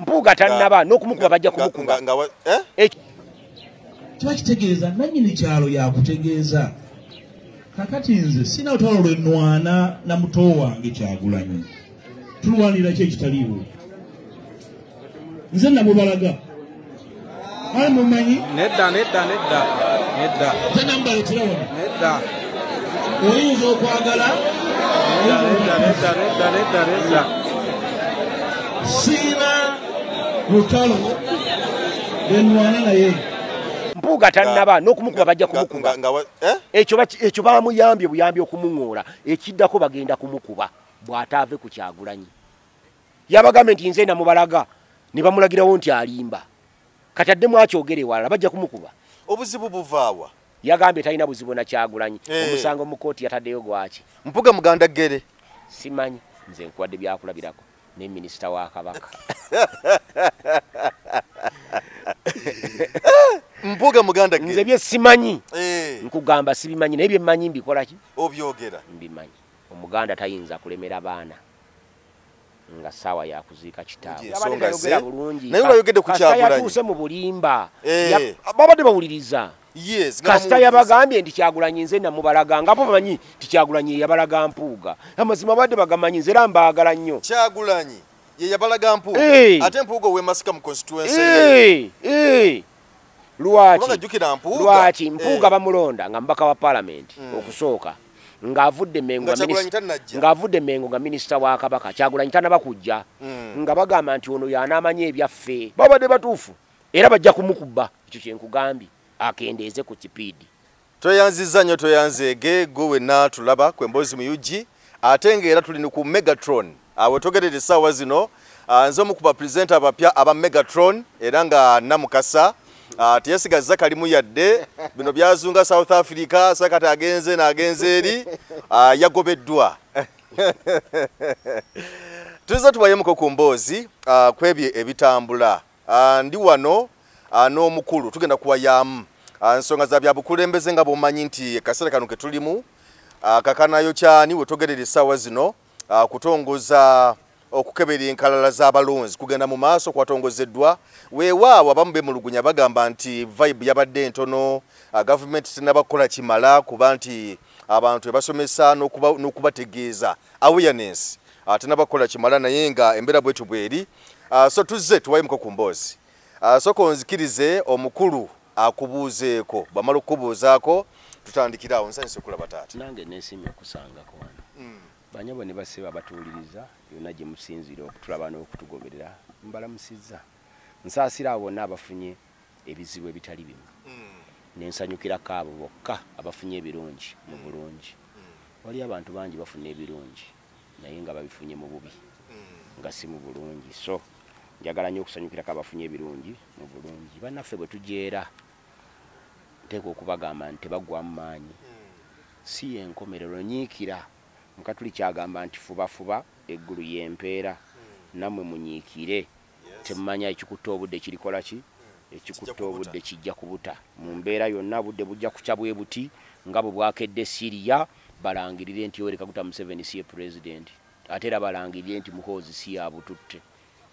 Mpuuga tannaba n'okumukuba bajja kumukuba. Kiba kitegeeza nannyini kyalo yakutegeeza. Kakati nze sina lutalo lwe nnwana na muto wange Kyagulanyi. Tulwanira ki ekitaliiwo? Nze namubalaga. Ale mumanyi? Nedda. Nze nambaletera wano. Nedda. Oyinza okwagala? Nedda. Sina lutalo lwe nnwana naye. Mpuuga tannaba n'okumukuba bajja kumukuba. Ekyo bamuyambye buyambi okumuŋŋoola. Ekiddako bagenda kumukuba bw'ataave ku Kyagulanyi. Yabagambe nti nze namubalaga ne bamulagirawo nti alimba. Kati addemu akyogere wala bajja kumukuba. Obuzibu buvaawa? Yagambye talina buzibu na Kyagulanyi. Omusango mu kkooti yataddeyo gwaki? Mpuuga muganda ggere. Simanyi nze nkuwadde byakulabirako ne minisita wa Kabaka. Mpuuga muganda ggere. Nze bye simanyi. Nkugamba sibimanyi naye bye mmanyi mbikola ki? Obyogera. Mbimanyi. Omuganda tayinza kulemera baana. Nga sawa ya kuziika kitaawe. Abadde bulungi. Naye bayogedde ku Kyagulanyi. Kasita yatuuse mu bulimba. Babadde bawuliriza. Yes. Kasita yabagambye nti Kyagulanyi nze namubalaga nga bo bamanyi nti Kyagulanyi yabalaga Mpuuga. Amazima badde bagamanyi nze era mbaagala nnyo. Kyagulanyi ye yabalaga Mpuuga. Ate Mpuuga we Masika mu constituency. Lwaki Mpuuga bamulonda nga mbaka wa parliament okusooka. Ng'avudde Mengo nga minisita wa Kabaka Kyagulanyi tanaba kujja nga bagamba nti ono y'anaamanya ebyaffe babadde batuufu era bajja kumukuba. Ekyo kye nkugambye akendeeze ku kipiidi. Toyanziza nnyo toyanzeege gwe wenna tulaba ku emboozi mu UG ate ng'era tuli ku Megatron awo togerere essaawa zino nze omu ku bapresenta abapya aba Megatron era nga Namukasa teyasigaza kalimu yadde bino byazunga South Africa sakati agenze n'agenze eri yagobeddwa. Tuza tubayemuko ku mboozi kwebye ebitambula ndi wano n'omukulu tugenda kuwayamu nsonga za bya bukulembeze nga bwomanyi nti akaseera kano ke tulimu kakanayo kyani we togerera essaawa zino kutongoza okukebera enkalala z'abalonzi kugenda mu maaso kwatongozeddwa weewaawo abamu bemulugunya bagamba nti vibe yabadde entono gavumenti tenabakola kimala kuba nti abantu ebasomesa n'okubategeeza awareness tenabakola kimala naye nga embeera bwetu bweri so tuzze tuwayemuko ku mboozi soko nzikirize omukulu akubuuzeeko bamala okubuuzaako tutandikira awo nsanyuse okulaba taata. Nange neesimye okusangako wano. Banyabo ne basiba batuwuliriza yonna gye musinzira okutulaba n'okutugoberera mbalamusizza. Nsaasira abo bonna abafunye ebizibu ebitali bimu. Nensanyukirako abo bokka abafunye ebirungi mu bulungi. Wali abantu bangi bafuna ebirungi naye nga babifunye mu bubi nga si mu bulungi. So njagala nnyo okusanyukirako abafunye ebirungi mu bulungi. Bannaffe bwe tujeera nteeka okubagamba nti tebagwamu maanyi. Si enkomerero nyiikira. Mukatuli kyagamba nti fuba eggulu y'empeera nammwe munyiikire. Temmanya ekikutta obudde kirikola ki? Ekikutta obudde kijja kubuta. Mu mbeera yonna budde bujja kuca bwe buti nga bwe bwakedde Syria balangirire nti Yoweri Kaguta Museveni si ye president. Ate era balangirire nti Muhoozi si yabututte.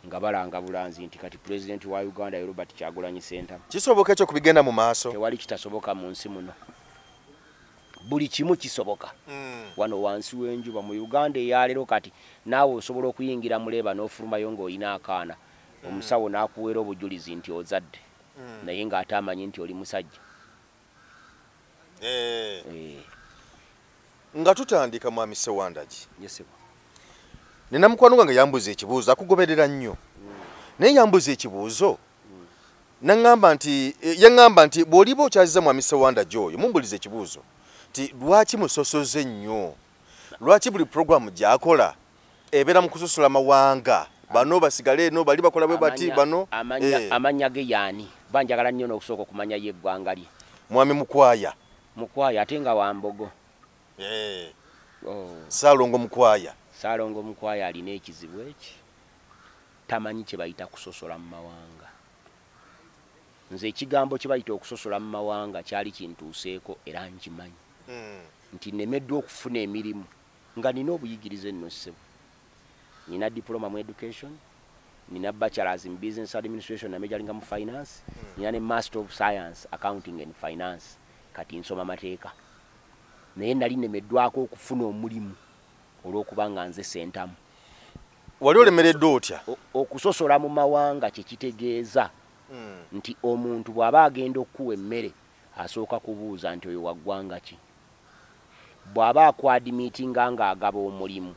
Nga balanga bulanzi nti kati president wa Uganda Robert Kyagulanyi Ssentamu. Kisoboka ekyo kubigenda mu maaso? Tewali kitasoboka mu nsi muno. Buli kimu kisoboka. Wano wansi w'enjuba mu Uganda eyaleero kati naawe osobola okuyingira muleba n'ofulumayo ng'olina akaana. Omusawo n'akuweera obujulizi nti ozadde. Naye ng'ate amanyi nti oli musajja. Nga tutandika mwami Ssewandagi. Yesebo. Nina mukwano gwange yambuza ekibuuzo akugoberera nnyo. Naye yambuza ekibuuzo. Yaŋŋamba nti bw'oliba okyaziza mwami Ssewandagi oyo mumbuliza ekibuuzo. Ti lwaki musosoze nnyo? Lwaki buli programu gy'akola ebeera mu kusosola mawanga? Bano basigale eno bali bakola bwe bati bano. Amanya ge yaani? Banjagala nnyo n'okusooka okumanya ye eggwanga lye. Mwami Mukwaya. Mukwaya ate nga Wambogo. Ssaalongo Mukwaya. Ssaalongo Mukwaya alina ekizibu eki. Tamanyi kye bayita kusosola mu mawanga. Nze ekigambo kye bayita okusosola mu mawanga kyali kintuuseeko era nkimanyi. Nti nemeddwa okufuna emirimu nga nina obuyigirize nno ssebo. Nina diploma mu education, nina bachelors in business administration na majoring mu finance, nina ne master of science accounting and finance, kati nsoma mateeka. Naye nali nemeddwako okufuna omulimu olw'okubanga nze sentamu. Wali olemereddwa otya? Okusosola mu mawanga kye kitegeeza nti omuntu bw'aba agenda okuwa emmere asooka kubuuza nti oyo waggwanga ki. Bw'aba akwadimitinga ng'agaba omulimu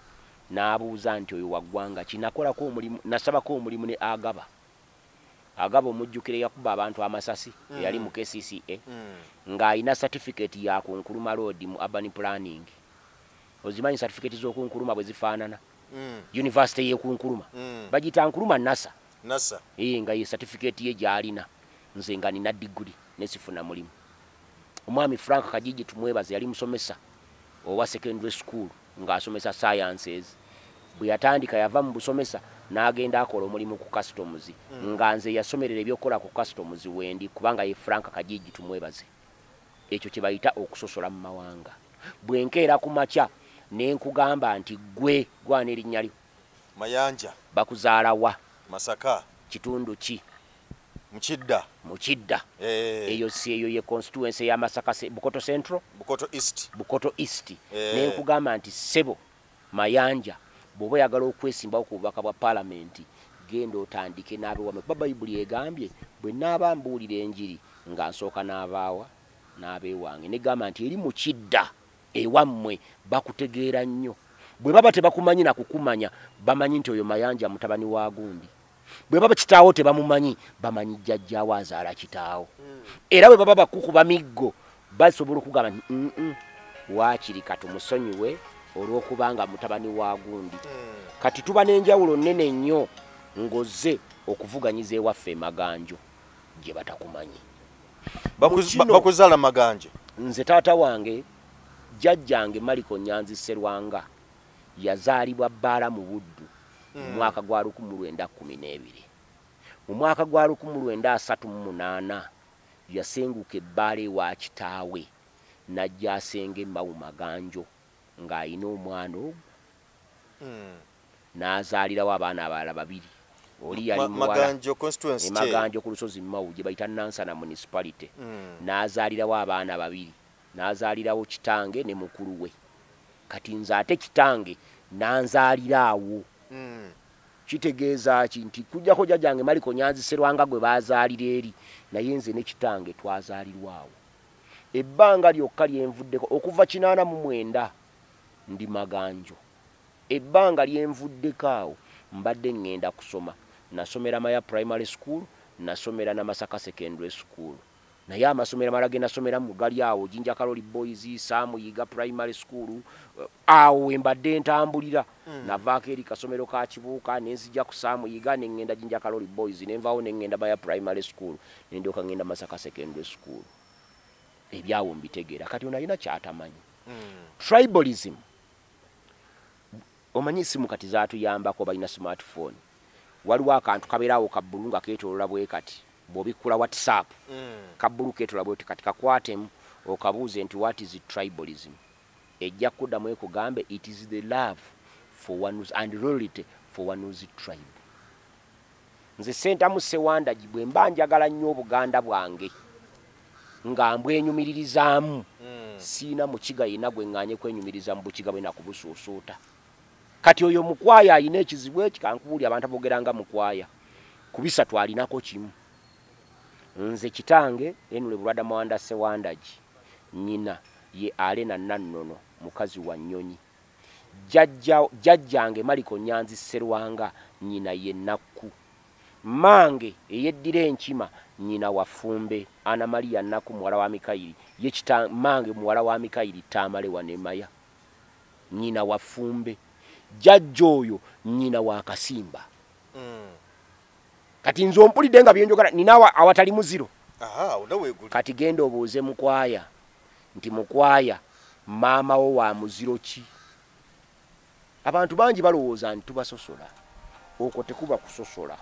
n'abuuza nti oyo waggwanga ki. Nakolako omulimu, nasabako omulimu ne agaba omujjukire yakuba abantu amasasi eyali mu KCCA ng'ayina certificate ya kunkuluma road mu urban planning. Ozimanyi certificate z'okunkuluma bwe zifaanana? University y'ekunkuluma bagita nkuluma NASA nga ye certificate ye gy'alina, nze nga nina degree nesifuna mulimu. Omwami Frank Kajiji tumwebaze yali musomesa owa secondary school ng'asomesa sciences. Bwe yatandika yava mu busomesa n'agenda akola omulimu ku customs nga nze yasomerera ebyokukola ku customs wendi kubanga ye Frank Kajiji tumwebaze. Ekyo kye bayita okusosola mu mawanga. Bwe nkeera ku makya ne nkugamba nti gwe gwana erinnya lyo Mayanja bakuzaala wa? Masaka. Kitundu ki? Mukidda. Eyo si eyo ye constituency ya Masaka Bukoto Central, Bukoto East. Ne nkugamba nti sebo Mayanja bw'oba oyagala okwesimbawo ku bubaka bwa parliament genda otandike n'abewamwe. Bayibuli egambye bwe naaba mbuulira enjiri nga nsooka n'abaawa n'abeewange. Negamba nti eri mukidda ewammwe bakutegeera nnyo. Bwe baba tebakumanyi na kukumanya bamanyi nti oyo Mayanja mutabani wa gundi. Bwe baba kitaawo tebamumanyi bamanyi jjajjaawo azaala kitaawo. Era bwe baba bakukuba miggo basobola okugamba nti waakiri katumusonyiwe olw'okubanga mutabani wa gundi. Kati tuba n'enjawulo nnene nnyo ng'ozze okuvuganyiza ewaffe Maganjo gye batakumanyi. Bakuzaala Maganjo? Nze taata wange jjajjange Maliko Nyanzi Sserwanga yazaalibwa Bbaala mu Buddu mu mwaka gwa 1912. Mu mwaka gwa 1938 yasenguka Ebbaala ewa kitaawe n'ajja asenga Mawu Maganjo ng'ayina omwana ogwo. N'azaalirawo abaana abalala babiri. Oli yali Maganjo constituency Maganjo ku lusozi Mawu gye bayita Nansana municipality. N'azaalirawo abaana babiri. N'azaalirawo kitange ne mukulu we. Kati nze ate kitange nanzaaliraawo. Kitegeeza ki nti kujjako jjajjange Maliko Nyanzi Sserwanga gwe baazaalira eri naye nze ne kitange twazaalirwawo. Ebbanga lyokka lyenvuddeko okuva 89 ndi Maganjo. Ebbanga lyenvuddeko awo mbadde ngenda kusoma. Nasomera Maya Primary School, nasomera na Masaka Secondary School. Naye amasomero amalala ge nasomeramu gali awo Jinja Kaloli Boys, Samuyiga Primary School, awo embadde ntambulira. Navaako eri kasomero ka Kibuuka ne nzija ku Samuyiga ne ngenda Jinja Kaloli Boys ne nvaawo ne ngenda Maya Primary School ne ndyoka ngenda Masaka Secondary School. Ebyawo mbitegeera kati ono alina kyatamanyi. Tribalism. Omanyi simu kati zaatuyambako balina smartphone. Waliwo akantu kabeerawo kabbulu nga keetoolola bwe kati. Bw'obikkula WhatsApp. Kabbulu keetoolola bwe kati kakwatemu okabuuze nti what is tribalism? Ejja kuddamu ekugambe it is the love for one's and loyalty for one's tribe. Nze Sentamu Ssewandagi bwe mba njagala nnyo Obuganda bwange nga mbwenyumiririzaamu siina mukiga yenna gwe ŋŋaanye kwenyumiriza mu bukiga bwe nakubusuusuuta. Kati oyo mukwaya ayina ekizibu ekikankubuuli abantu abogeranga mukwaya. Kubisatu alinako kimu. Nze kitange Enule Bulwadda Mawanda Ssewandagi nnyina ye Alena Nannono mukazi wa Nnyonyi. Jjajjange Maliko Nyanzi Sserwanga nnyina ye Nakku. Mange eyeddira enkima nnyina wa Fumbe Ana Maria Nakku muwala wa Mikayiri ye mange muwala wa Mikayiri Tamale wa Nemaya nnyina wa Fumbe. Jjajja oyo nnyina wa Kasimba. Kati nze ompulidde nga byenjogera nina awatali muziro. Kati genda obuuze mukwaya nti mukwaya maama wo wa muziro ki? Abantu bangi balowooza nti tubasosola. Okwo tekuba kusosola.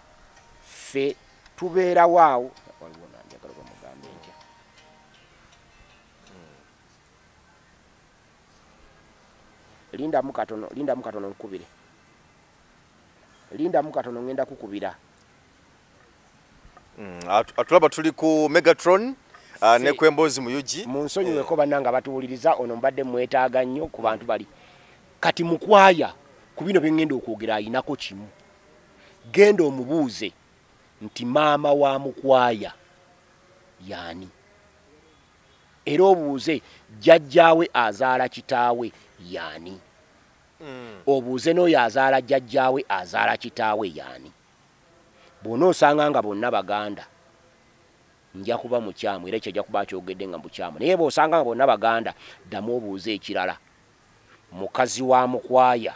Ffe tubeerawo awo. Waliwo nanjagala bamugambe ntya. Linda mukatono nkubire. linda mukatono ngenda kukubira. Atulaba tuli ku Megatron ne kwembozi mu yuji. Munsonyiwe ko bannanga batuwuliriza ono mbadde mwetaaga nnyo ku bantu bali. Kati mukwaya ku bino bye ngenda okwogera ayinako kimu. Genda omubuuze nti maama wa mukwaya yani. Era obuuze jjajjaawe azaala kitaawe yani. Obuuze n'oyo azaala jjajjaawe azaala kitaawe yani. Bonna osanga nga bonna baganda nja kuba mukyamu era ekyo ajja kuba kyogedde nga mukyamu. Naye bw'osanga nga bonna baganda ddamu obuuze ekirala. Mukazi wa mukwaya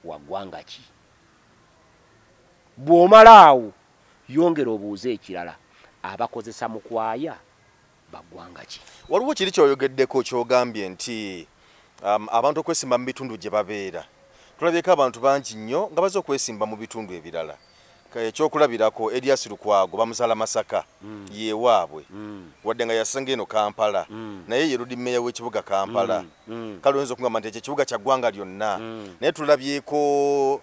wa ggwanga ki? Bw'omalaawo yongera obuuze ekirala. Abakozesa mukwaya baggwanga ki? Waliwo kiri kyoyogeddeko kyogambye nti abantu okwesimba mu bitundu gye babeera. Tulabyeko abantu bangi nnyo nga baze okwesimba mu bitundu ebirala. Ekyokulabirako Elias Lukwago bamuzaala Masaka yewaabwe wadde nga yasenga eno Kampala naye ye Ludi Meya w'ekibuga Kampala. Kale oyinza okugamba nti ekibuga kya ggwanga lyonna. Naye tulabyeko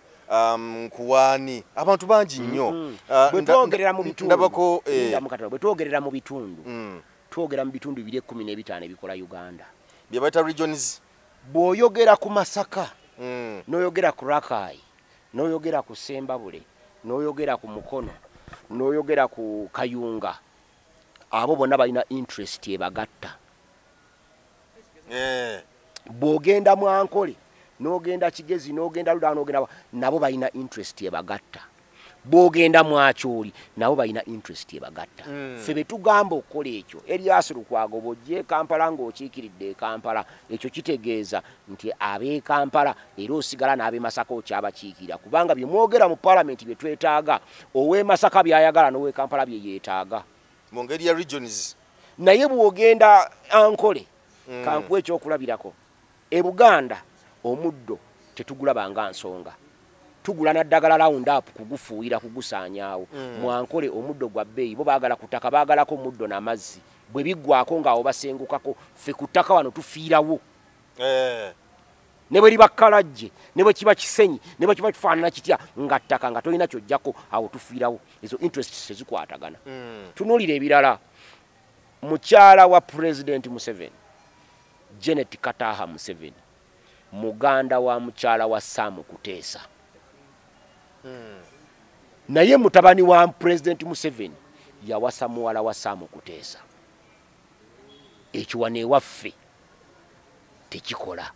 kuwaani abantu bangi nnyo. Bwe twogerera mu bitundu ndabako bwe twogerera mu bitundu twogera mu bitundu 215 ebikola Uganda bye bayita regions. Bw'oyogera ku Masaka n'oyogera ku Rakai n'oyogera ku Sembabule n'oyogera ku Mukono n'oyogera ku Kayunga abo bonna balina interest ebagatta. Bw'ogenda mu Ankole n'ogenda Kigezi n'ogenda Luda n'ogenda nabo balina interest ebagatta. Bw'ogenda mu Acholi nabo balina interest ebagatta. Ffe be tugamba okukola ekyo Elias Lukwago bw'ojje Kampala ng'okiikiridde Kampala ekyo kitegeeza nti ab'e Kampala era osigala n'ab'e Masaka okyabakiikira kubanga bye mwogera mu Parliament bye twetaaga ow'e Masaka byayagala n'ow'e Kampala bye yeetaaga mu ngeri ya regions. Naye bw'ogenda Ankole kankuwa ekyokulabirako e Buganda omuddo tetugulabanga nsonga. Tugula naddagala round up kugufuuyira kugusaanyaawo. Mwankole omuddo gwa bbeeyi bo baagala kutaka baagalako omuddo n'amazzi bwe biggwako ng'awo basengukako ffe ku ttaka wano tufiirawo. Ne bwe liba kkalajje ne bwe kiba kisenyi ne bwe kiba kifaanana kitya nga ttaka nga tolina kyojjako awo tufiirawo. Ezo interests tezikwatagana. Tunuulira ebirala. Mukyala wa President Museveni Janet Kataha Museveni muganda wa mukyala wa Sam Kuteesa. Naye mutabani wa President Museveni yawasa muwala wa Sam Kuteesa. Ekyo waneewaffe tekikola.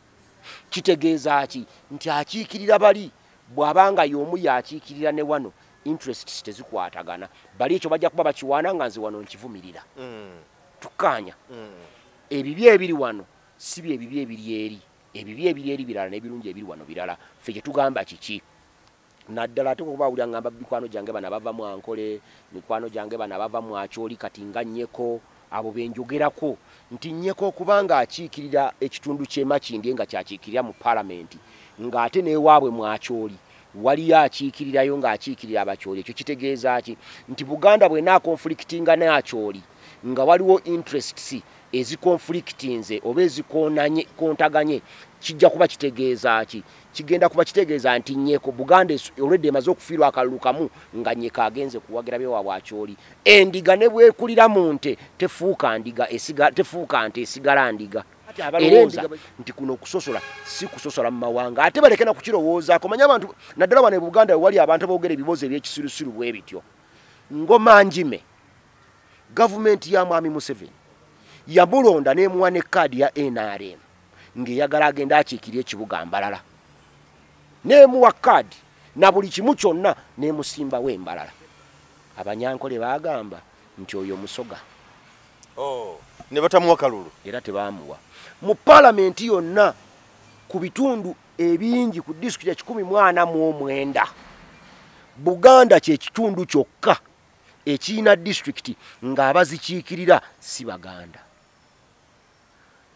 Kitegeeza ki nti akiikirira bali bw'abanga y'omu yakiikirira ne wano interests tezikwatagana. Bali ekyo bajja kuba bakiwaana nga nze wano nkivumirira. Tukkaanya. Ebibi ebiri wano si bye ebibi ebiri eri. Ebibi ebiri eri birala n'ebirungi ebiri wano birala. Ffe kye tugamba kiki? Naddala ate kuba wulya ngamba mikwano gyange bana bava mu Ankole, mikwano gyange bana bava mu Acholi kati nga Nnyeko abo benjogerako nti Nnyeko kubanga akiikirira ekitundu ky'e Makindye nga kyakiikirira mu Parliament ng'ate n'ewaabwe mu Acholi waliyo akiikirirayo ng'akiikirira Abacholi. Ekyo kitegeeza ki nti Buganda bw'enaa conflictinga ne Acholi nga waliwo interests ezikonflictinze oba ezikontaganye kijja kuba kitegeeza ki? Kigenda kuba kitegeeza nti Nnyeko Buganda already emaze okufiirwa akalulu kamu nga Nnyeko agenze kuwagira byewaabwe Acholi. Endiga ne bwekulira mu nte tefuuka nte esigala ndiga. Erenza nti kuno okusosola si kusosola mu mawanga ate baleke na kukirowoozaako. Manya abantu naddala wano e Buganda wali abantu aboogera ebibuuzo eby'ekisirusiru bwe bityo. Ngoma Njime gavumenti ya Mwami Museveni yamulonda n'emuwa ne kkaadi ya NRM ng'eyagala agenda akiikirira ekibuga Mbalala. N'emuwa kkaadi na buli kimu kyonna n'emusimbawo e Mbalala. Abanyankole baagamba nti oyo musoga. Ne batamuwa kalulu. Era tebaamuwa. Mu Parliament yonna ku bitundu ebingi ku disitulikiti 149 Buganda kye kitundu kyokka ekirina disitulikiti ng'abazikiikirira si Baganda.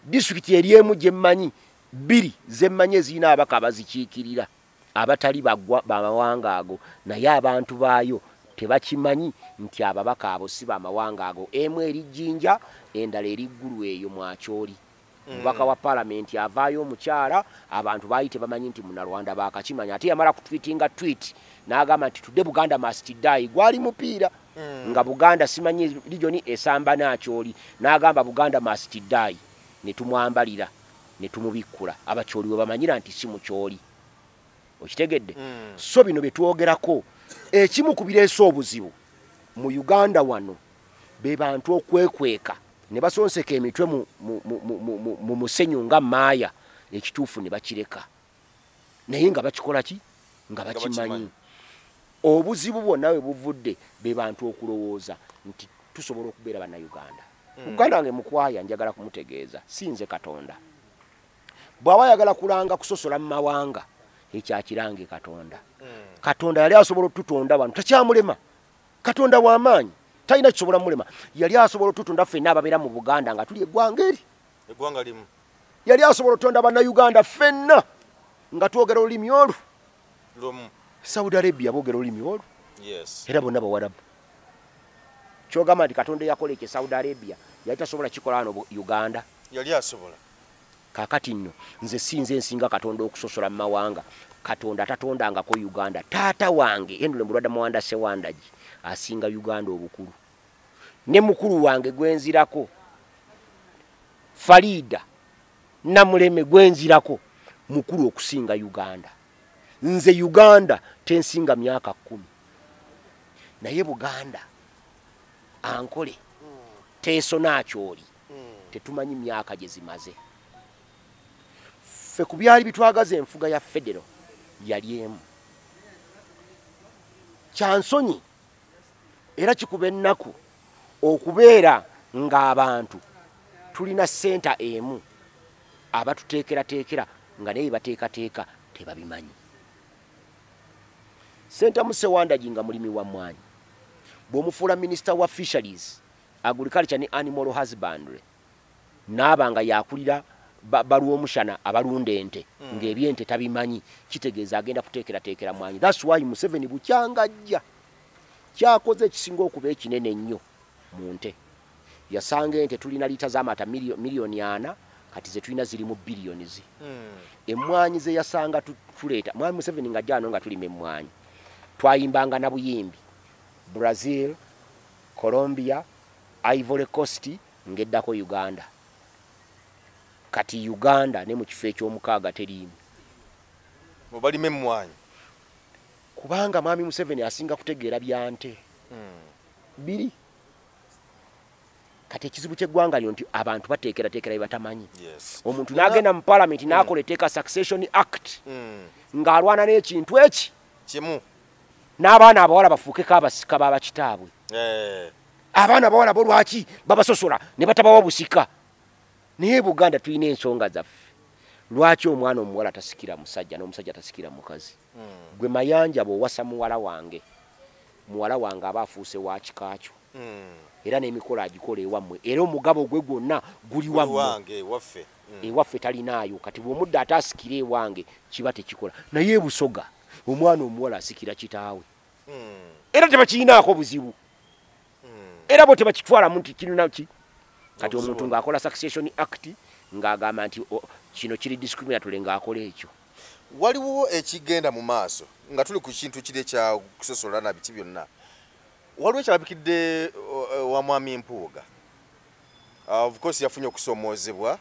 Disitulikiti eri emu gye mmanyi 2 ze mmanyi ezirina abaka abazikiikirira abatali bamawanga ago naye abantu baayo tebakimanyi nti ababaka abo si bamawanga ago. Emu eri Jjinja endala eri ggulu eyo mu Acholi. mubaka wa parliament avaayo omukyala abantu baayite bamanyi nti munalwanda bakakimanya ate yamala kutwitinga tweet n'agamba nti tudde Buganda must die gwali mupiira nga Buganda simanyi regioni esamba nakyoli n'agamba Buganda must die ne tumwambalira ne tumubikkula abakyoli we bamanyira nti si mukyoli okitegedde so bino betwogerako ekimu ku bireese obuzibu mu Uganda wano be bantu okwekweka ne basonseka emitwe mu musenyu nga maaya ekituufu ne bakireka naye nga bakikola ki nga bakimanyi obuzibu bwonna we buvudde be bantu okulowooza nti tusobola okubeera bannayuganda Uganda wange mukwaya njagala kumutegeeza sinze Katonda bw'aba yagala kulanga kusosola mu mawanga ekyakirange Katonda Katonda yali asobola otutonda wano takyamulema Katonda w'amaanyi talina kisobola mulema yali asobola otutonda ffenna ababeera mu Buganda nga tuli eggwanga limu yali asobola otutonda bannayuganda ffenna nga twogera olulimi olwo Saudi Arabia boogera olulimi olwo era bonna bawarabu kyogamba nti Katonda yakola ekyo Saudi Arabia yali tasobola kikola wano Uganda yali asobola kakati nno nze sinze nsinga Katonda okusosola mu mawanga Katonda tatondangako Uganda taata wange Endule Mulwadda Muwanda Sewandagi asinga Uganda obukulu ne mukulu wange gwenzirako Farida Namuleme gwenzirako mukulu okusinga Uganda nze Uganda tensinga myaka 10 naye Buganda ankole teso nakyoli tetumanyi myaka gye zimaze ffe ku byali bitwagaza enfuga ya federo yali emu kyansonyi era kikuba ennaku okubeera ng'abantu tulina senta emu abatuteekerateekera nga naye bateekateeka tebabimanyi Senta Musewandagi nga mulimi wa mmwanyi bw'omufuula minisita wa fisheries agriculture ne animal husbandry n'abanga yakulira balw'omushana abalunda ente ng'ebyente tabimanyi kitegeeza agenda kuteekerateekera mwanyi that's why Museveni bukyangajja kyakoze ekisinga okuba ekinene ennyo mu nte yasanga ente tulina liita z'amata miliyoni 4 kati ze tulina ziri mu biliyoni emmwanyi ze yasanga tuleeta mwami Museveni nga jano nga tulima emmwanyi twayimbanga na buyimbi Brazil Colombia Ivory Coast ng'eddako Uganda kati Uganda ne mu kifo eky'omukaaga teriimu mubalime emmwanyi kubanga mwami Museveni asinga kutegeera byante biri kati ekizibu ky'eggwanga lyo nti abantu bateekerateekera bye batamanyi omuntu n'agenda mu parliament n'akola etteeka Succession Act ng'alwana n'ekintu eki kimu n'abaana abawala bafuukeko abasika babakitaabwe abaana abawala bo lwaki babasosola ne batabawa busika naye Buganda tulina ensonga zaffe lwaki omwana omuwala tasikira musajja n'omusajja tasikira mukazi gwe mayanja bw'owasa muwala wange aba afuuse wa kikaakyo era n'emikola agikola ewammwe era omugabo gwe gwonna guli wammwe ewaffe talinaayo kati bw'omudde ate asikira ewange kiba tekikola naye Busoga omwana omuwala asikira kitaawe era tebakirinaako buzibu era bo tebakitwalamu nti kirina ki kati omuntu ng'akola Succession Act ng'agamba nti kino kiri discriminatory ng'akola ekyo waliwo ekigenda mu maaso nga tuli ku kintu kiri ekya kusosola na biti byonna waliwo ekyalabikidde wa mwami Mpuuga of course yafunye okusomoozebwa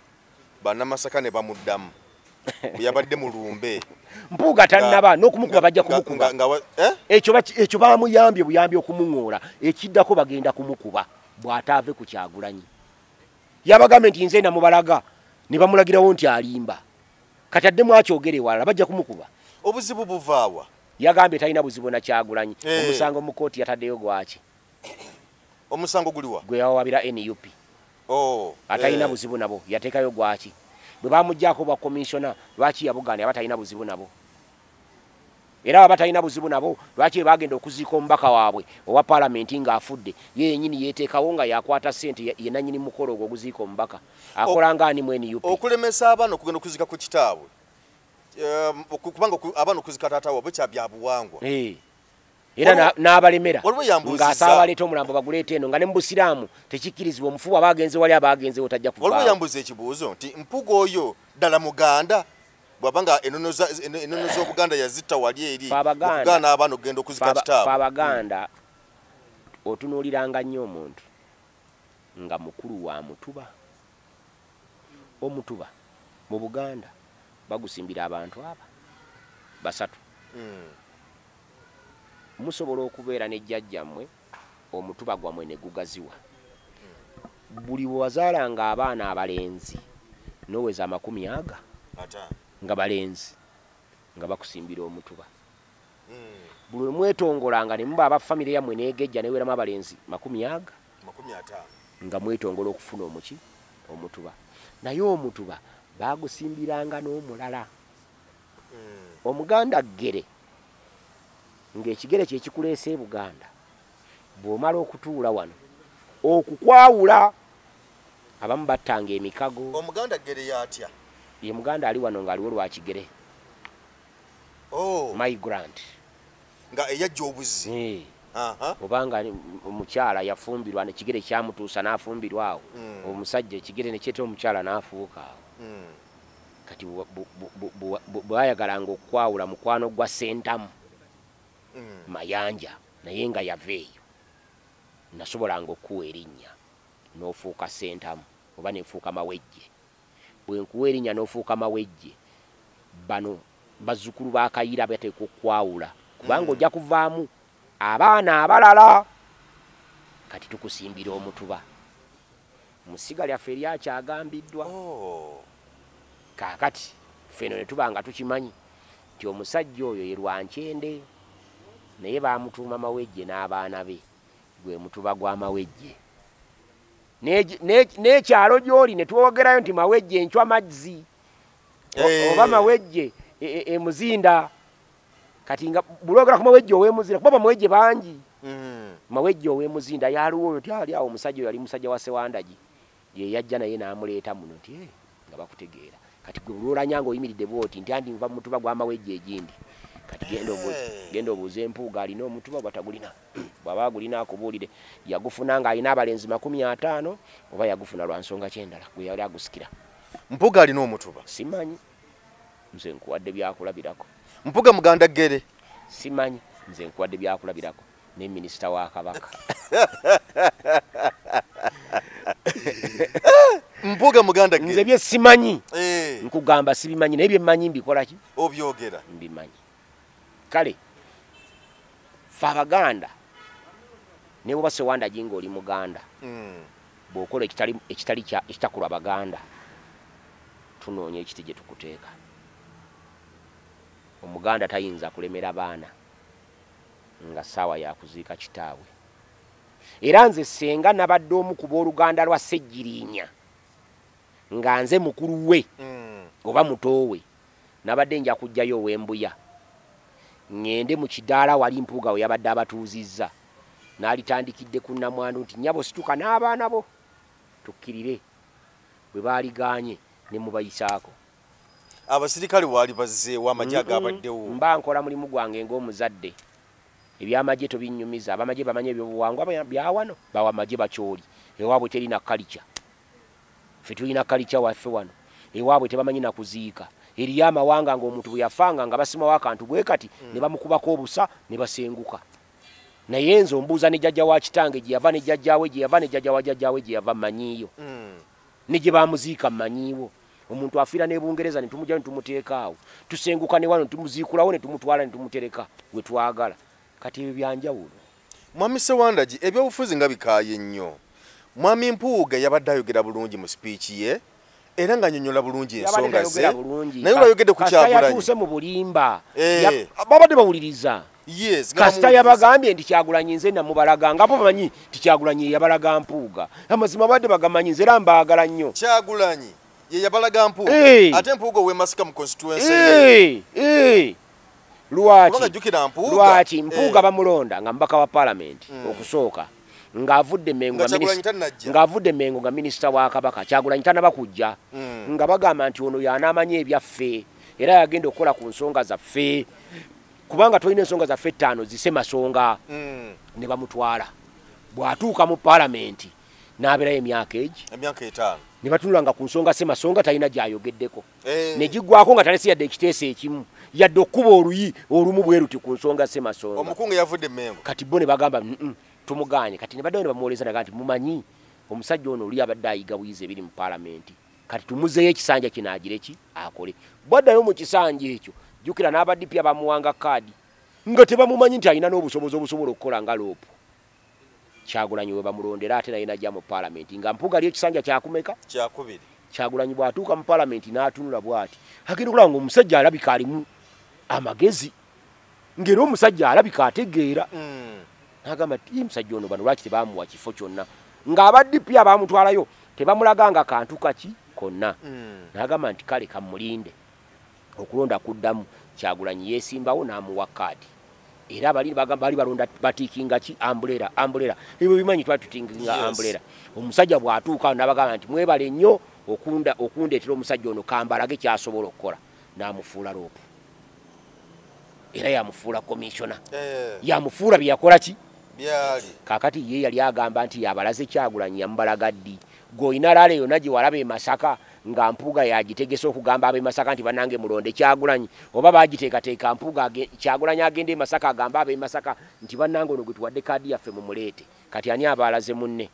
bannamasaka ne bamuddamu yabadde mu lumbe Mpuuga tannaba n'okumukuba bajja kumukuba ekyo bamuyambye buyambi okumuŋŋoola ekiddako bagenda kumukuba bw'ataave ku Kyagulanyi yabagambye nti nze namubalaga ne bamulagirawo nti alimba kati addemu akyogere ewalala bajja kumukuba obuzibu buvaawa yagambye talina buzibu na Kyagulanyi omusango mu kooti yataddeyo gwaki omusango guliwa gwe yawabira NUP atalina buzibu nabo yateekayo gwaki bwe bamuggyako bwa komisiona lwaki yabugaana abatalina buzibu nabo era abatalina buzibu nabo lwaki bagenda okuziika omubaka waabwe owa parliament ng'afudde ye yennyini yeeteekawo nga yakwata ssente ye nannyini mukolo ogwo oguziika omubaka akola ng'ani mu NUP okulemesa abaana okugenda okuziika ku kitaabwe kubanga abaana okuziika taata waabwe kya byabuwangwa era n'abalemera ng'asabaleeta omulambo baguleeta eno nga ne mu busiraamu tekikkirizibwa omufu abagenze wali abagenzewo tajja kuvaawo. Waliwo yambuza ekibuuzo nti Mpuuga oyo ddala Muganda bw'abanga ennono z'Obuganda yazitta wali eri okugaana abaana okugenda okuzika kitaabwe. Fe Abaganda otunuuliranga nnyo omuntu nga mukulu wa mutuba. Omutuba mu Buganda bagusimbira abantu aba basatu. Musobola okubeera ne jjajjammwe omutuba gwammwe ne gugaziwa. Buli wazaalanga abaana abalenzi n'oweza 100 nga balenzi nga bakusimbira omutuba. Buli mwetongolanga ne muba aba famire yammwe neegejja neweramu abalenzi 50 nga mwetongola okufuna omutuba. Naye omutuba bagusimbiranga n'omulala. Omuganda ggere ng'ekigere kye kikuleese Buganda bw'omala okutuula wano okukwawula abamu battanga emikago. Omuganda ggere yatya? Ye Muganda ali wano ng'aliwo lwa kigere. Migrant nga eyajja obuzi. Obanga omukyala yafumbirwa nekigere kyamutuusa n'afumbirwa awo. Omusajja ekigere ne kyeta omukyala n'afuuka awo. Kati bwayagalanga okukwawula mukwano gwa Sentamu Mayanja naye nga yava eyo nasobolanga okuwa erinnya n'ofuuka Sentamu oba nefuuka Mawejje. Bwe nkuwa erinnya n'ofuuka Mawejje bano bazzukulu ba Kayira bateekwa okukwawula kubanga ojja kuvaamu abaana abalala. Kati tukusimbira omutuba. Musiga lyaffe lyakyagambiddwa. Kaakati ffeno ne tuba nga tukimanyi nti omusajja oyo ye Lwankyende naye baamutuuma Mawejje n'abaana be gwe mutuba gwa Mawejje. N'ekyalo gy'oli ne twogerayo nti Mawejje encwa mazzi oba Mawejje emuzinda. Kati nga bulogera ku Mawejje ow'emuzinda kuba Mawejje bangi. Mawejje ow'emuzinda yaliwo oyo tyali awo omusajja oyo yali musajja wa Sewandagi ye yajja naye n'amuleeta muno nti nga bakutegeera. Kati gwe bulolanyanga oyimiridde bwoti nti andi nva mu mutuba gwa Mawejje egindi. Kati genda obuuze Mpuuga alina omutuba batagulina. Bw'aba agulina akubuulire yagufuna ng'alina abalenzi 50 oba yagufuna lwa nsonga kyendala gwe yali agusikira. Mpuuga alina omutuba? Simanyi. Nze nkuwadde byakulabirako. Mpuuga Muganda ggere? Simanyi. Nze nkuwadde byakulabirako ne minisita wa Kabaka. Mpuuga Muganda ggere? Nze bye simanyi. Nkugamba sibimanyi naye bye mmanyi mbikola ki? Obyogera. Mbimanyi. Kale fe Abaganda ne bwoba Sewandagi ng'oli Muganda bw'okola ekitakulwa Abaganda tunoonya ekiti gye tukuteeka. Omuganda tayinza kulemera baana nga ssaawa yakuziika kitaawe. Era nze senga nabadde omu ku booluganda lwa Ssejjirinya nga nze mukulu we oba mutoowe nabadde nja kujjayo ow'embuya ngende mu kidaala wali Mpuuga we yabadde abatuuzizza n'alitandikidde ku nnamwandu nti nnyabo situka n'abaana bo tukkirire. Bwe baaliganye ne mubayisaako. Abasirikale wali bazzeewo amagye agabaddewo? Mba nkola mulimu gwange ng'omuzadde. Ebyamagye tobinnyumiza. Abamagye bamanyi ebyobuwangwa bya wano bawa amagye bakyoli. Ewaabwe terina kalica. Ffe tulina kalica waffe wano. Ewaabwe tebamanyi na kuziika. Eriyo amawanga ng'omuntu bwe yafanga nga basimawo akantu bwe kati ne bamukubako obusa ne basenguka. Naye nze ombuuza ne jjajja wa kitange gye yava ne jjajjaawe gye yava ne jjajja wa jjajjaawe gye yava mmanyiiyo. Ne gye bamuziika mmanyiiwo. Omuntu afiira ne Bungereza ne tumujja ne tumuteeka awo. Tusenguka ne wano ne tumuziikulawo ne tumutwala ne tumutereka we twagala. Kati ebyo byanjawulo. Mwami Sewandagi ebyobufuzi nga bikaaye nnyo. Mwami Mpuuga yabadde ayogera bulungi mu speech ye era nga nyonyola bulungi ensonga ze. Naye olwayogedde ku Kyagulanyi. Kasita yatuuse mu bulimba. Babadde bawuliriza. Yes, kasita yabagambye nti Kyagulanyi nze namubalaga nga bo bamanyi nti Kyagulanyi yabalaga Mpuuga. Amazima badde bagamanyi nze era mbaagala nnyo. Kyagulanyi ye yabalaga Mpuuga. Ate Mpuuga we Masika mu constituency. Lwaki Mpuuga bamulonda nga mbaka wa parliament okusooka ng'avudde Mengo nga minisita wa Kabaka. Kyagulanyi tanaba kujja nga bagamba nti ono y'anaamanya ebyaffe era yagenda okukola ku nsonga zaffe. kubanga tulina ensonga zaffe ttaano zisemasonga ne bamutwala bw'atuuka mu paalamenti n'abeerayo emyaka etaano ne batunulanga ku nsonga semasonga talina gy'ayogeddeko ne giggwako nga talese yadde ekiteeso ekimu yadde okkuba oluyi olumu bwe ruti ku nsonga semasonga omukungu yavudde Mengo kati bo ne bagamba tumugaanye kati ne baddayo ne bamuwoleza naga nti mumanyi omusajja ono oli abadde ayiga buyizi ebiri mu paalamenti kati tumuzeeyo ekisanja kino agire ki akole bwaddayo mu kisanja ekyo jjukira n'abaddipi abamuwanga kaadi nga tebamumanyi nti alina n'obusobozi obusobola okukola nga loopu Kyagulanyi we bamulondera ate naye najja mu paalamenti nga Mpuuga ali ekisanja kyakumeka kyakubiri Kyagulanyi bw'atuuka mu paalamenti n'atunula bw'ati agenda okulaba ng'omusajja alabika alimu amagezi ng'era omusajja alabika ategeera n'agamba nti musajja ono bano lwaki tebamuwa kifo kyonna ng'abaddipi abamutwalayo tebamulaganga kantu kaki konna n'agamba nti kale kamulinde okulonda kuddamu Kyagulanyi yeesimbawo n'amuwa kaadi era bali balonda batikinga ki ambulera ebyo bimanyi twatutinga ambulera omusajja bw'atuuka n'abagamba nti mwebale nnyo okundeetera omusajja ono kambalage kyasobola okukola n'amufuula loopu era yamufuula komishona yamufuula bye yakola ki byali kakati ye yali agamba nti yabalaze Kyagulanyi yamubalaga ddi gwoyina laale yonna gye walaba e Masaka nga Mpuuga yagitegese okugamba ab'e Masaka nti banange mulonde Kyagulanyi oba bagiteekateeka Mpuuga Kyagulanyi agende e Masaka agamba ab'e Masaka nti bannange ono gwe tuwadde kaadi yaffe mumuleete kati ani abaalaze munne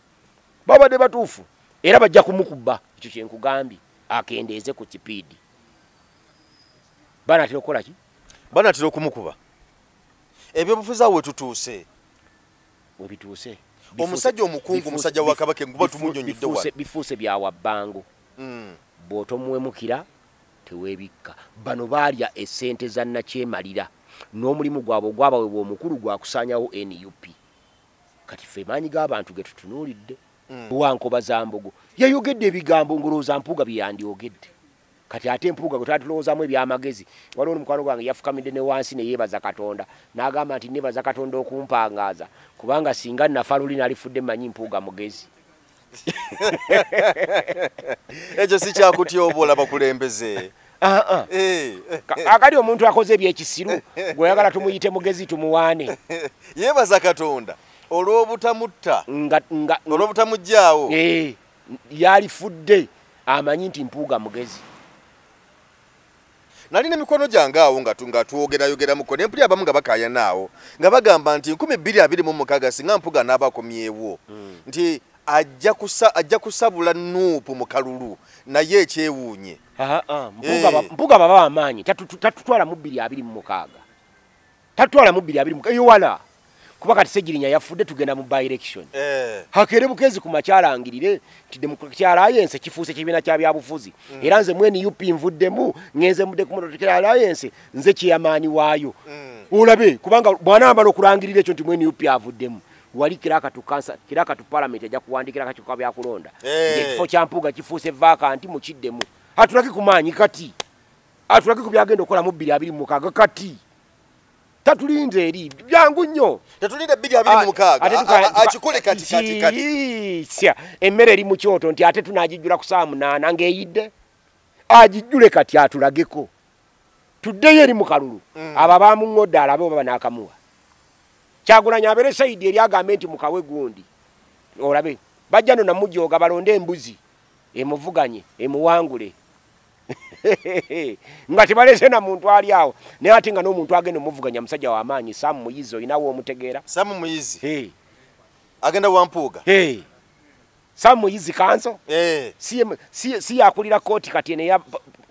babadde batuufu era bajja kumukubba ekyo kye nkugambye akendeeze ku kipiidi banatera okukola ki banatera okumukuba ebyobufuzi awo wetutuuse webituuse omusajja omukungu omusajja wa Kabaka enguba tumunyonyodde wano bifuuse byawa bbango bw'otomwemukira teweebikka bano baalya essente za Nakyemalira n'omulimu gwabwe ogwabaweebwa omukulu gwakusaanyawo NUP kati ffe maanyi g'abantu ge tutunuulidde Wankoba Zambogo yayogedde ebigambo ngolooza Mpuuga bye yandyogedde kati ate Mpuuga gwe twatulowoozamu ebyamagezi waliwo omukwano gwange yafukamidde ne wansi ne yeebaza Katonda n'agamba nti neebaza Katonda okumpangaaza kubanga singa nafa luli nalifudde mmanyi Mpuuga mugezi ekyo si kyakutyoboola bakulembeze akali omuntu akoze ebyekisiru gweyagala tumuyite mugezi tumuwaane yeebaza Katonda olw'obutamutta olw'obutamuggyaawo yalifudde amanyi nti Mpuuga mugezi nalina emikono gyange awo nga twogerayogeramuko ne mpuli abamu nga bakayanaawo nga bagamba nti 2026 singa Mpuuga n'abakomyewo nti ajja kusabula Nuupu mu kalulu naye ekyewuunye Mpuuga baba amaanyi tatutwala mu 2026 tatutwala mu 2026 eyowala kuba kati Ssegirinya yafudde tugenda mu by-election hakere Bukezi ku makyalangirire nti Democratic Alliance kifuuse kibiina kya byabufuzi era nze mwene UP nvuddemu ngenze mudde ku Democratic Alliance nze kyamaani waayo olabe kubanga bwana ambala okulangirira ekyo nti mwene UP avuddemu wali kiraka tu parliament ajja kuwandikira kakyuka byakulonda ekifo kya Mpuuga kifuuse vacant mu kiddemu atulaki kumaanyi kati atulaki ku byagenda okukola mu 2026 kati tatulinze eri byangu nnyo tatulinde 2026 akikole kati emmere eri mu kyoto nti ate tunagijjula ku saa 8 ng'eyidde agijjule kati atulageko tuddeyo eri mu kalulu abo bamuŋŋodde alabe oba banaakamuwa Kyagulanyi abeere sayidi eri agambe nti mukawe gundi olabe bajja no namujooga balonde embuzi emuvuganye emuwangule nga tebalese na muntu ali awo naye ate nga n'omuntu agenda omuvuganya musajja w'amaanyi Sam Muyizi olinawo omutegeera Sam Muyizi agenda wa Mpuuga Sam Muyizi kanso si yakulira kooti kati ene ya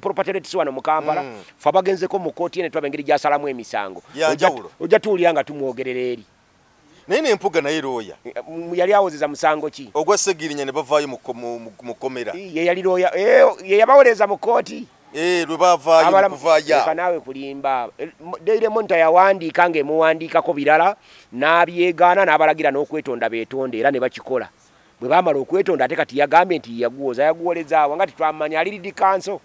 property rights wano mu Kampala fa bagenzeko mu kooti ene twaba engeri gyasalamu emisango ojja tuwulira nga tumwogerera eri naye n'Empuuga naye looya yali awozeza musango ki ogwa Ssegirinya ne bavaayo mu komera ye yali looya ye yabawoleza mu kooti lwe bavaayo kuvaayo naawe kulimba Daily Monitor yawandiika ng'emuwandiikako birala n'abyegaana n'abalagira n'okwetonda beetonde era ne bakikola bwe baamala okwetonda ate kati yagambye nti yaguwolezaawo nga tetwamanya aliridi kanso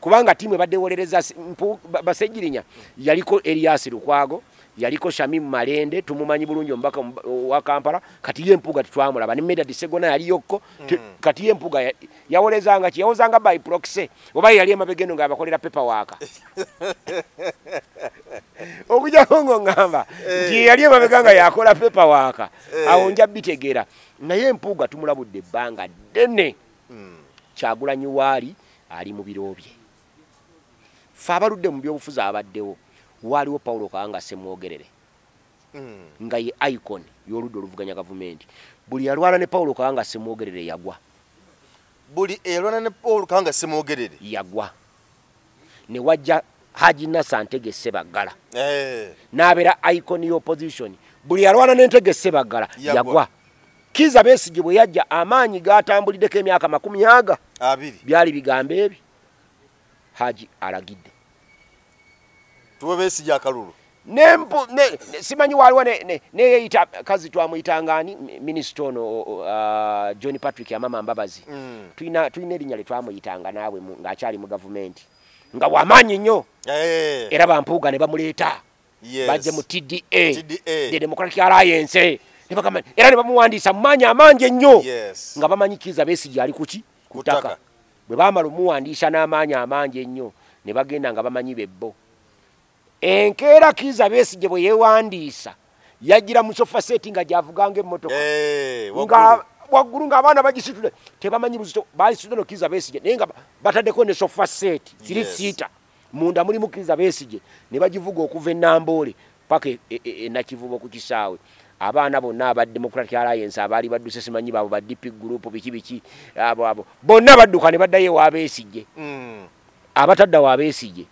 kubanga tiimu ebadde ewolereza Ssegirinya yaliko Elias Lukwago yaliko Shamim Malende tumumanyi bulungi ombaka wa Kampala kati ye Mpuuga tetwamulaba ne Medad Segona yali yokko kati ye Mpuuga yawolezanga ki yawozanga by proxy oba yali emabegeno nga abakolera paperwork okuja kongo ngamba nti yali emabeganga yakola paperwork awo nja bitegera naye Mpuuga tumulabudde ebbanga ddene Kyagulanyi waali ali mu birobye fa abaludde mu byobufuzi abaddewo waliwo Paulo Kaanga Semwogerere nga ye icon y'oludda oluvuganya gavumenti buli yalwana ne Paulo Kaanga Semwogerere yagwa buli yalwana ne Paulo Kaanga Semwogerere yagwa ne wajja Haji Nasa Ntege Sebaggala n'abeera icon y'opposition buli yalwana n'Entege Sebaggala yagwa Kizza Besigye bwe yajja amaanyi gatambuliddeko emyaka 20 byali bigambo ebyo Haji alagidde tuwe Besigye akalulu simanyi waliwo ne yeyita kazi twamuyitangani minisita ono John Patrick Amama Mbabazi tulina erinnya lye twamuyitanga naawe ng'akyali mu gavumenti nga wamaanyi nnyo era Bampuuga ne bamuleeta bajje mu TDA the Democratic Alliance era ne bamuwandiisa mu maanyi amangi ennyo nga bamanyi Kizza Besigye ali kuki kutaka bwe baamala omuwandiisa n'amaanyi amangi ennyo ne bagenda nga bamanyi bebbo enkeera Kizza Besigye bwe yeewandiisa yajjira mu sofa seti nga gyavuganga emmotoka nga waggulu ng'abaana bagisitule tebamanyi buzito baalisitule no Kizza Besigye naye nga bataddeko ne sofa seti 3 seater munda mulimu Kizza Besigye ne bagivuga okuva Namboole paka Nakivubo ku kisaawe abaana bonna aba Democratic Alliance abaali badduse simanyi baabo ba DP group biki abo bonna badduka ne baddayo wa Besigye abatadda wa Besigye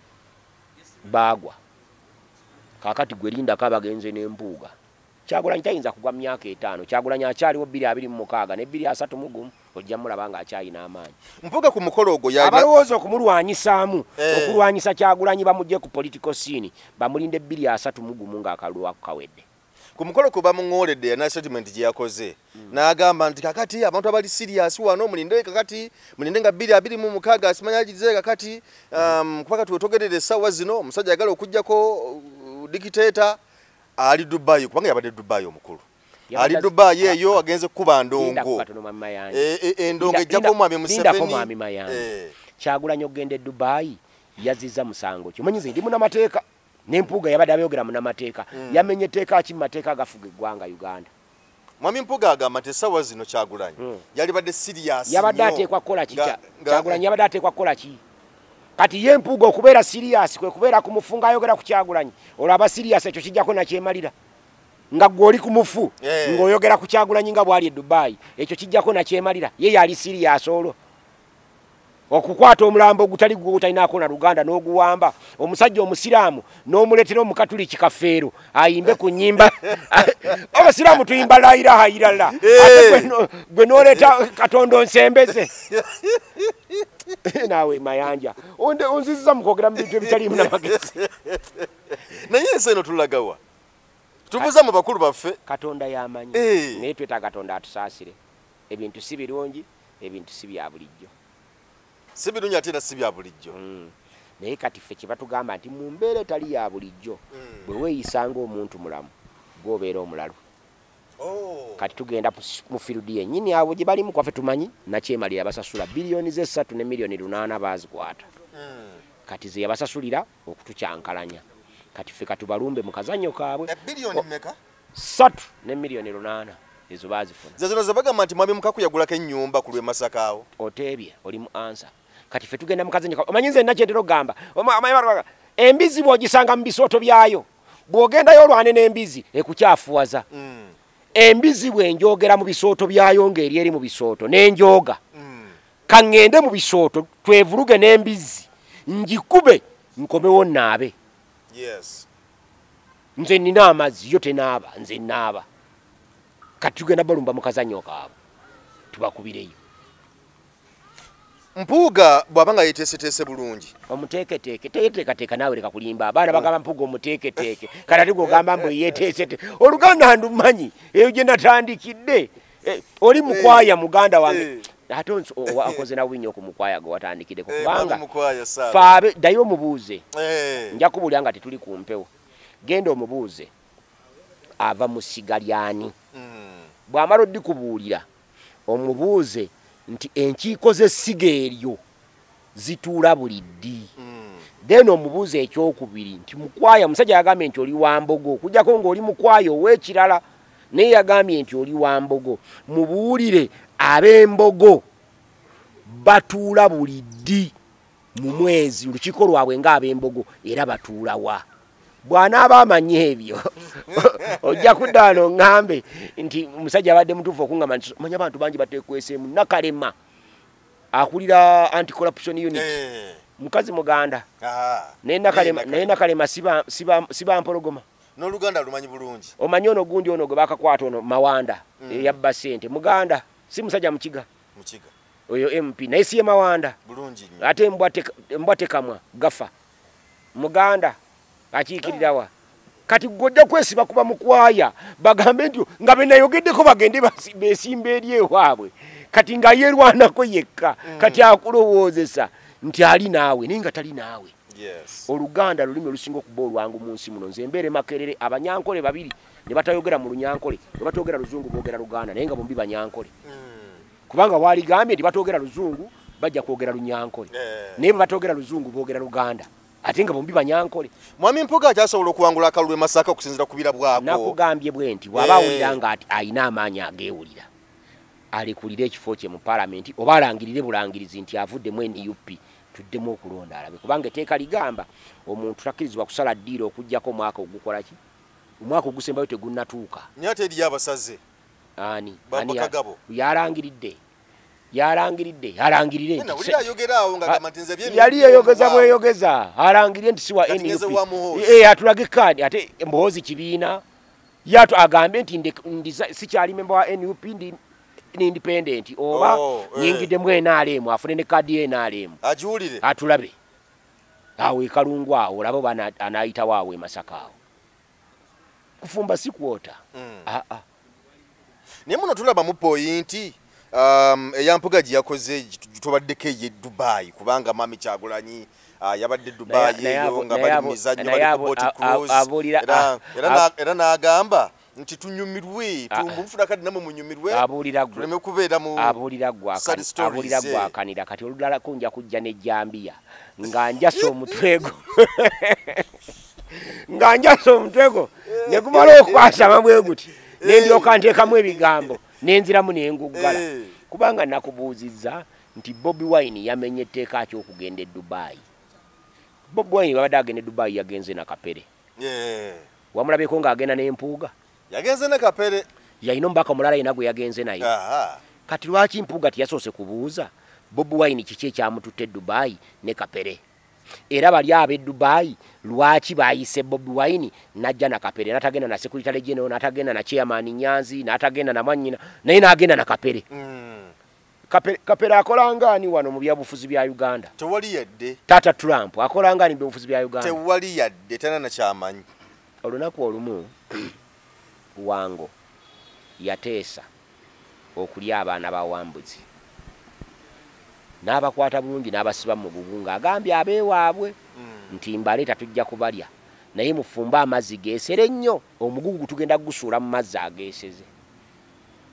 bagwa kakati gwerinda kabagenze n'Empuuga Kyagulanyi tayinza kugwa myaka 5 Kyagulanyi akyaliwo 226 ne 231 ojja mulaba nga akyayina amaanyi Mpuuga ku mukolo ogwo abalowooza okumulwanyisaamu okulwanyisa Kyagulanyi bamugye ku political scene bamulinde 231 ng'akalulu ako kawedde ku mukolo kuba mung'oledde na statement gye yakoze n'agamba nti kakati abantu abali serious wano mulinde kakati mulinde nga 226 asimanya agize kakati kupaka tutogerere essaawa zino omusajja ayagala okujjako dictator ali Dubai kubanga yabadde Dubai omukulu ali Dubai eyo agenze kuba ndongo endongo ejjako mwami Museveni Kyagulanyi ogende Dubai yaziza musango kyo manyize ndi munamateeka n'Empuuga yabadde abyogera munamateeka yamenye teeka ki mateeka agafuga eggwanga Uganda mwami Mpuuga agamba nti essaawa zino Kyagulanyi yali badde serious yabadde ateekwa kukola ki Kyagulanyi yabadde ateekwa kukola ki kati ye Mpuuga okubeera serious kwe kubeera ku mufu ng'ayogera ku Kyagulanyi olaba serious ekyo kijjako nakyemalira nga gwe oli ku mufu ng'oyogera ku Kyagulanyi nga bwali e Dubai ekyo kijjako nakyemalira ye yali serious olwo okukwata omulambo ogutali gwe otalinaako na Luganda n'oguwamba omusajja omusiraamu n'omuleetera omukatuliki kafeero ayimbe ku nnyimba abasiraamu tuyimba la ilaha illallah ate gwe n'oleeta Katonda onsembeze naawe mayanja onziziza mu kwogera mu bintu ebitaliimu n'amagezi naye ensi eno tulagawa tubuuza mu bakulu baffe Katonda y'amanyi naye twetaaga Katonda atusaasire ebintu si birungi ebintu si bya bulijjo si birungi ate era si bya bulijjo naye kati ffe kye batugamba nti mu mbeera etali ya bulijjo bwe weeyisanga omuntu mulamu gw'obeera omulalu kati tugenda mu field yennyini abo gye balimu kwaffe tumanyi nakyemalira basasula biliyoni ze 3 ne miliyoni 8 bazikwata kati ze yabasasulira okutukyankalanya kati ffe katubalumbe mu kazannyo kaabwe biliyoni mmeka 3 ne miliyoni 8 ezo bazifuna zino zabagamba nti mwami Mukaku yagulako ennyumba ku lw'e Masaka awo oteebye oli mu answer kati ffe tugenda mu kazannyo kaabwe omanyi nze nakyendera okugamba embizi bw'ogisanga mu bisooto byayo bw'ogendayo olwane n'embizi ekukyafuwaza embizi bwe njogera mu bisooto byayo ng'eri eri mu bisooto n'enjooga kaŋŋende mu bisooto twevuluge n'embizi ngikube nkomewo naabe nze nina amazzi yo tenaaba nze naaba kati tugenda balumba mu kazannyo kaabwe tubakubireyo Mpuuga bw'abanga yeteeseteese bulungi omuteeketeeke teyeteekateeka naawe leka kulimba abaana bagamba Mpuuga omuteeketeeke kati ate gw'ogamba mbu yeteesete Oluganda ndumanyi eyo gye natandikidde oli mukwaya muganda wange ate wakoze na winyo ku mukwaya gwe watandikiddeko kubanga faabe ddayo omubuuze nja kubulya nga tetuli ku mpewo genda omubuuze ava mu ssiga lyani. Bw'amala oddikubuulira omubuuze nti enkiiko z'essiga eryo zituula buli ddi. Then omubuuze ekyokubiri nti mukwaya musajja yagambye nti oli wa Mbogo okujjako ng'oli mukwaya ow'ekirala naye yagambye nti oli wa Mbogo. Mubuulire ab'Embogo batuula buli ddi mu mwezi olukiiko lwabwe ng'ab'Embogo era batuula wa. Bw'anaaba amanyi ebyo ojja kudda wano ŋŋambe nti omusajja abadde mutuufu okuŋŋamba nti manya abantu bangi bateekweseemu. Nakalema akulira anti-corruption unit mukazi muganda naye Nakalema siba mpologoma. N'Oluganda lumanyi bulungi. Omanyi ono gundi ono gwe bakakwata ono Mawanda eyabba ssente muganda si musajja mukiga oyo MP naye siye Mawanda bulungi ate embwate kamwa gafa muganda akiikirirawa. Kati gojja kwesiba kuba mukwaya bagambe nti nga benayogeddeko bagende besimba eri ewaabwe kati nga yerwanako yekka kati akulowoozesa nti ali naawe naye nga tali naawe. Oluganda lulimi olusinga okuba olwangu mu nsi muno. Nze mbeere Makerere abanyankole babiri ne batayogera mu Lunyankole ne batogera Luzungu boogera Luganda naye nga bombi banyankole. Kubanga waligambye nti batogera Luzungu bajja kwogera Lunyankole naye batogera Luzungu boogera Luganda ate nga bombi banyankole. Mwami Mpuuga akyasobola okuwangula akalulu e Masaka okusinziira ku bira bwako. Nakugambye bwe nti bw'aba awulira nga ayina amaanyi ageewulira alekulira ekifo kye mu Paalamenti oba alangirire bulangirizi nti avuddemu NUP tuddemu okulonda alabe. Kubanga etteeka ligamba omuntu takkirizibwa kusala ddiiro okuggyako omwaka ogukola ki omwaka ogusembayo tegunnatuuka. Naye ate eriyo abasaze ani yalangiridde alangirire yali yeyogeza bweyogeza alangirire nti siwa NUP atulage kaadi ate Mbohozi kibiina yatu agambe nti sikyali memba wa NUP ndi independent oba nyingide mwenaalemu afune ne kaadi yenaalemu ajuulire atulabe awo ekalungu awo olabo bana anaayita waawe Masaka awo kufumba si kwota. Naye muno tulaba mu pointi eyampuga gye yakoze tubaddeko ye Dubai kubanga Mami Kyagulanyi yabadde Dubai eyo nga bali mu mizannyo bali ku boat cruise era n'agamba nti tunyumirwe tumbufuna kadi namwe munyumirwe tuleme kubeera mu abulira gwakanira kati oludala kunja kujja ne Jambia nga njasa omutwego ne kumala okwasa mabwe guti nendyoka nteekamu ebigambo nenziramu nenguggala kubanga nakubuuzizza nti Bobi Wine yamenye etteeka ky'okugenda e Dubai. Bobi Wine babadde agenda e Dubai yagenze na Kapere wamulabeko ng'agenda n'Empuuga yagenze ne Kapere yalina omubaka omulala yina gwe yagenze naye. Kati lwaki Mpuuga teyasoose kubuuza Bobi Wine kiki ekyamututte Dubai ne Kapere era bali ab'e Dubai lwaki bayise Bobi Wine najja na Kapere natagenda na Secretary General natagenda na Chairman Nyanzi natagenda na Mwanyina naye nagenda na Kapere. Kapere akola ngani wano mu byabufuzi bya Uganda? Tewali yadde. Tata Trump akola ngani mu byabufuzi bya Uganda? Tewali yadde tena na kyamanyi. Olunaku olumu Wango yateesa okulya abaana ba Wambuzi n'abakwata bulungi n'abasiba mu Mugugu ng'agambye abeewaabwe nti mbaleeta tujja kubalya naye mufumba amazzi geesere nnyo Omugugu tugenda gusuula mu mazzi ageeseze.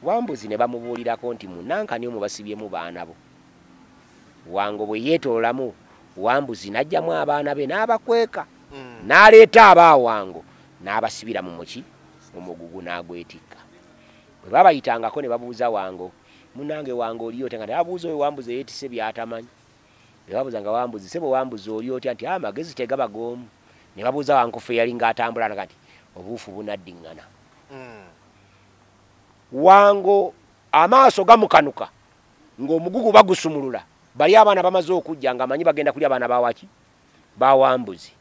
Wambuzi ne bamubuulirako nti munankani omubasibyemu baana bo. Wango bwe yeetoolamu Wambuzi n'ajjamu abaana be n'abakweka n'aleeta abaawango n'abasibira mu muki Omugugu n'agwetikka. Bwe babayitangako ne babuuza Wango munange Wango oli otya nga abuuza oyo Wambuzi yeetise byatamanyi. Ne babuuza nga Wambuzi sebo Wambuzi oli otya nti amagezi tegaba goomu. Ne babuuza Wankofe yali ng'atambula nakati obuufu bunaddiŋŋana. Wango amaaso gamukanuka ng'Omugugu bagusumulula bali abaana bamaze okujja ng'amanyi bagenda kulya abaana bawaki ba Wambuzi.